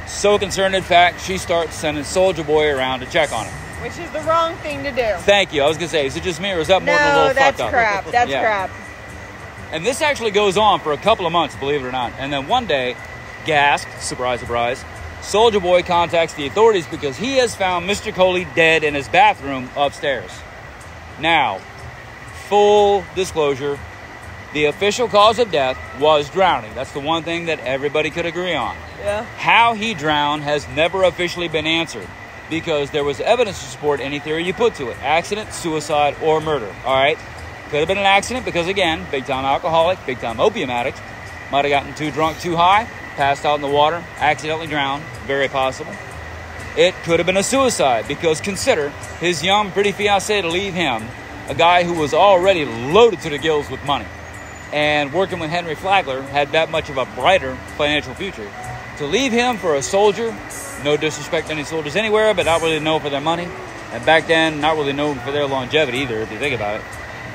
So concerned, in fact, she starts sending Soldier Boy around to check on him. Which is the wrong thing to do. Thank you. I was going to say, is it just me or is that more than a No, little that's fucked up? crap. That's crap. And this actually goes on for a couple of months, believe it or not. And then one day, gasp, surprise, surprise, Soldier Boy contacts the authorities because he has found Mr. Coley dead in his bathroom upstairs. Now, full disclosure, the official cause of death was drowning. That's the one thing that everybody could agree on. Yeah. How he drowned has never officially been answered because there was evidence to support any theory you put to it. Accident, suicide, or murder. All right? Could have been an accident because, again, big-time alcoholic, big-time opium addict. Might have gotten too drunk, too high, passed out in the water, accidentally drowned. Very possible. It could have been a suicide because consider his young, pretty fiancée to leave him, a guy who was already loaded to the gills with money. And working with Henry Flagler had that much of a brighter financial future. To leave him for a soldier, no disrespect to any soldiers anywhere, but not really known for their money. And back then, not really known for their longevity either, if you think about it.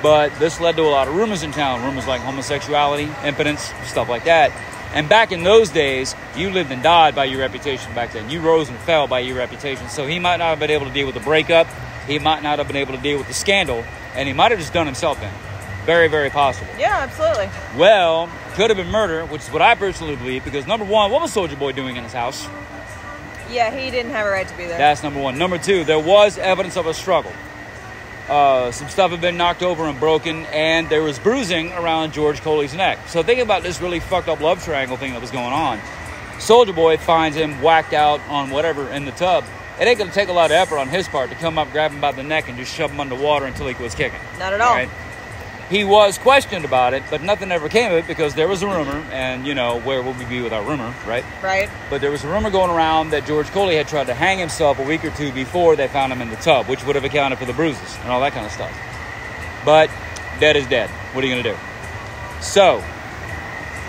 But this led to a lot of rumors in town. Rumors like homosexuality, impotence, stuff like that. And back in those days, you lived and died by your reputation back then. You rose and fell by your reputation. So he might not have been able to deal with the breakup. He might not have been able to deal with the scandal. And he might have just done himself in. Very, very possible. Yeah, absolutely. Well, could have been murder, which is what I personally believe, because number one, what was Soldier Boy doing in his house? Yeah, he didn't have a right to be there. That's number one. Number two, there was evidence of a struggle. Some stuff had been knocked over and broken, and there was bruising around George Coley's neck. So think about this really fucked up love triangle thing that was going on. Soldier Boy finds him whacked out on whatever in the tub. It ain't going to take a lot of effort on his part to come up, grab him by the neck, and just shove him underwater until he was kicking. Not at all. Right? He was questioned about it, but nothing ever came of it because there was a rumor, and, you know, where would we be without rumor, right? Right. But there was a rumor going around that George Coley had tried to hang himself a week or two before they found him in the tub, which would have accounted for the bruises and all that kind of stuff. But dead is dead. What are you going to do? So,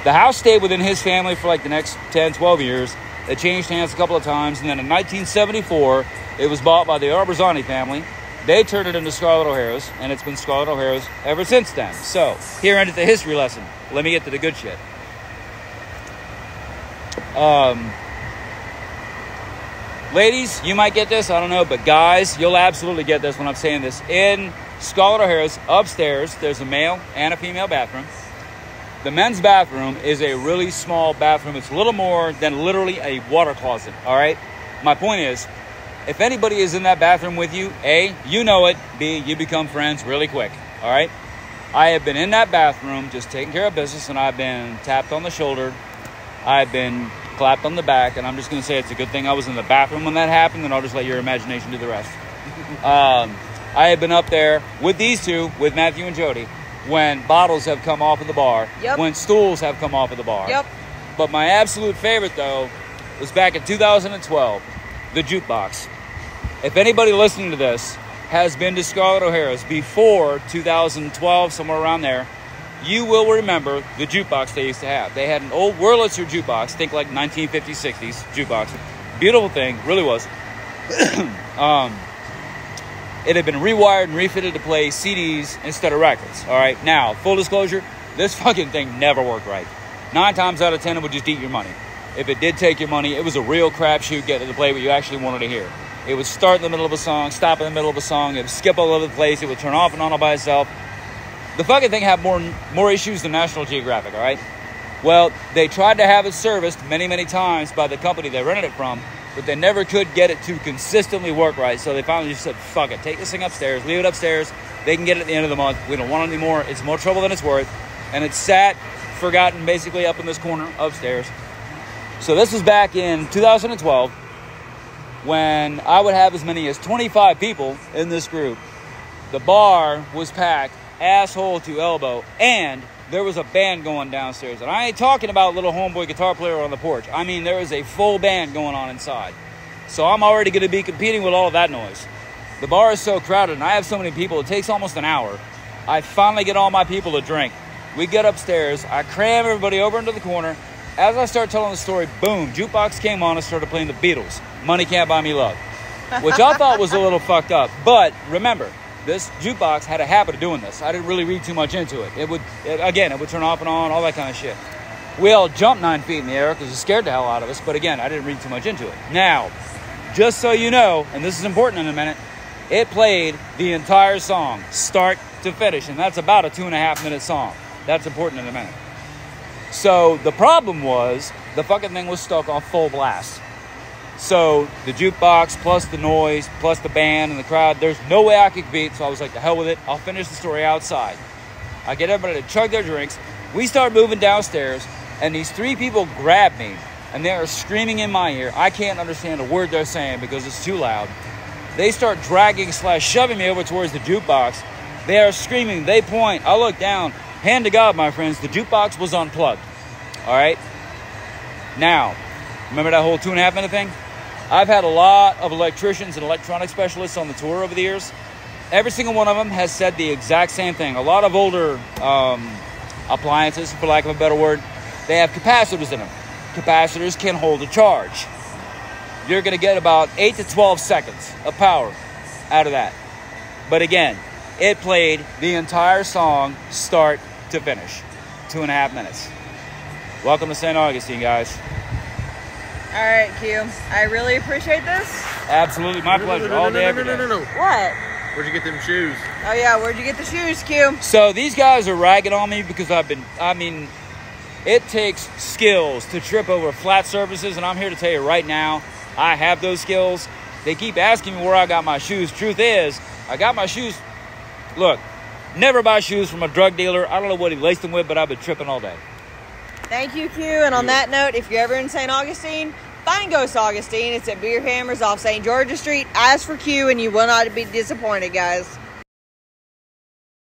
the house stayed within his family for like the next 10, 12 years. It changed hands a couple of times, and then in 1974, it was bought by the Arbazani family. They turned it into Scarlett O'Hara's, and it's been Scarlett O'Hara's ever since then. So, here ended the history lesson. Let me get to the good shit. Ladies, you might get this, I don't know, but guys, you'll absolutely get this when I'm saying this. In Scarlett O'Hara's upstairs, there's a male and a female bathroom. The men's bathroom is a really small bathroom. It's a little more than literally a water closet, all right? My point is, if anybody is in that bathroom with you, A, you know it, B, you become friends really quick, all right? I have been in that bathroom just taking care of business, and I've been tapped on the shoulder. I've been clapped on the back, and I'm just going to say it's a good thing I was in the bathroom when that happened, and I'll just let your imagination do the rest. I have been up there with these two, with Matthew and Jody, when bottles have come off of the bar, when stools have come off of the bar. But my absolute favorite, though, was back in 2012, the jukebox. If anybody listening to this has been to Scarlett O'Hara's before 2012, somewhere around there, you will remember the jukebox they used to have. They had an old Wurlitzer jukebox, think like 1950s, 60s jukebox. Beautiful thing, really was. It had been rewired and refitted to play CDs instead of records. All right, now, full disclosure, this fucking thing never worked right. 9 times out of 10, it would just eat your money. If it did take your money, it was a real crapshoot getting to play what you actually wanted to hear. It would start in the middle of a song, stop in the middle of a song, it would skip all over the place, it would turn off and on all by itself. The fucking thing had more issues than National Geographic, all right? Well, they tried to have it serviced many, many times by the company they rented it from, but they never could get it to consistently work right, so they finally just said, fuck it, take this thing upstairs, leave it upstairs, they can get it at the end of the month, we don't want it anymore, it's more trouble than it's worth, and it's sat, forgotten, basically up in this corner upstairs. So this was back in 2012, when I would have as many as 25 people in this group. The bar was packed, asshole to elbow, and there was a band going downstairs. And I ain't talking about little homeboy guitar player on the porch. I mean, there was a full band going on inside. So I'm already going to be competing with all of that noise. The bar is so crowded, and I have so many people, it takes almost an hour. I finally get all my people to drink. We get upstairs, I cram everybody over into the corner. As I start telling the story, boom, jukebox came on and started playing the Beatles, Money Can't Buy Me Love, which I thought was a little fucked up. But remember, this jukebox had a habit of doing this. I didn't really read too much into it. It would turn off and on, all that kind of shit. We all jumped 9 feet in the air because it scared the hell out of us. But again, I didn't read too much into it. Now, just so you know, and this is important in a minute, it played the entire song, start to finish. And that's about a 2.5-minute song. That's important in a minute. So the problem was the fucking thing was stuck on full blast. So the jukebox plus the noise plus the band and the crowd, there's no way I could compete. So I was like, the hell with it. I'll finish the story outside. I get everybody to chug their drinks. We start moving downstairs and these 3 people grab me and they are screaming in my ear. I can't understand a word they're saying because it's too loud. They start dragging / shoving me over towards the jukebox. They are screaming. They point. I look down. Hand to God, my friends, the jukebox was unplugged. All right? Now, remember that whole 2.5-minute thing? I've had a lot of electricians and electronic specialists on the tour over the years. Every single one of them has said the exact same thing. A lot of older appliances, for lack of a better word, they have capacitors in them. Capacitors can hold a charge. You're going to get about 8 to 12 seconds of power out of that. But again, it played the entire song, start to finish. 2.5 minutes. Welcome to St. Augustine, guys. All right, Q. I really appreciate this. Absolutely, my pleasure. All day, every day. What? Where'd you get them shoes? Oh, yeah, where'd you get the shoes, Q? So these guys are ragging on me because it takes skills to trip over flat surfaces, and I'm here to tell you right now, I have those skills. They keep asking me where I got my shoes. Truth is, I got my shoes. Look, never buy shoes from a drug dealer. I don't know what he laced them with, but I've been tripping all day. Thank you, Q. And on that note, if you're ever in St. Augustine, find Ghost Augustine. It's at Beer Hammers off St. George's Street. Ask for Q, and you will not be disappointed, guys.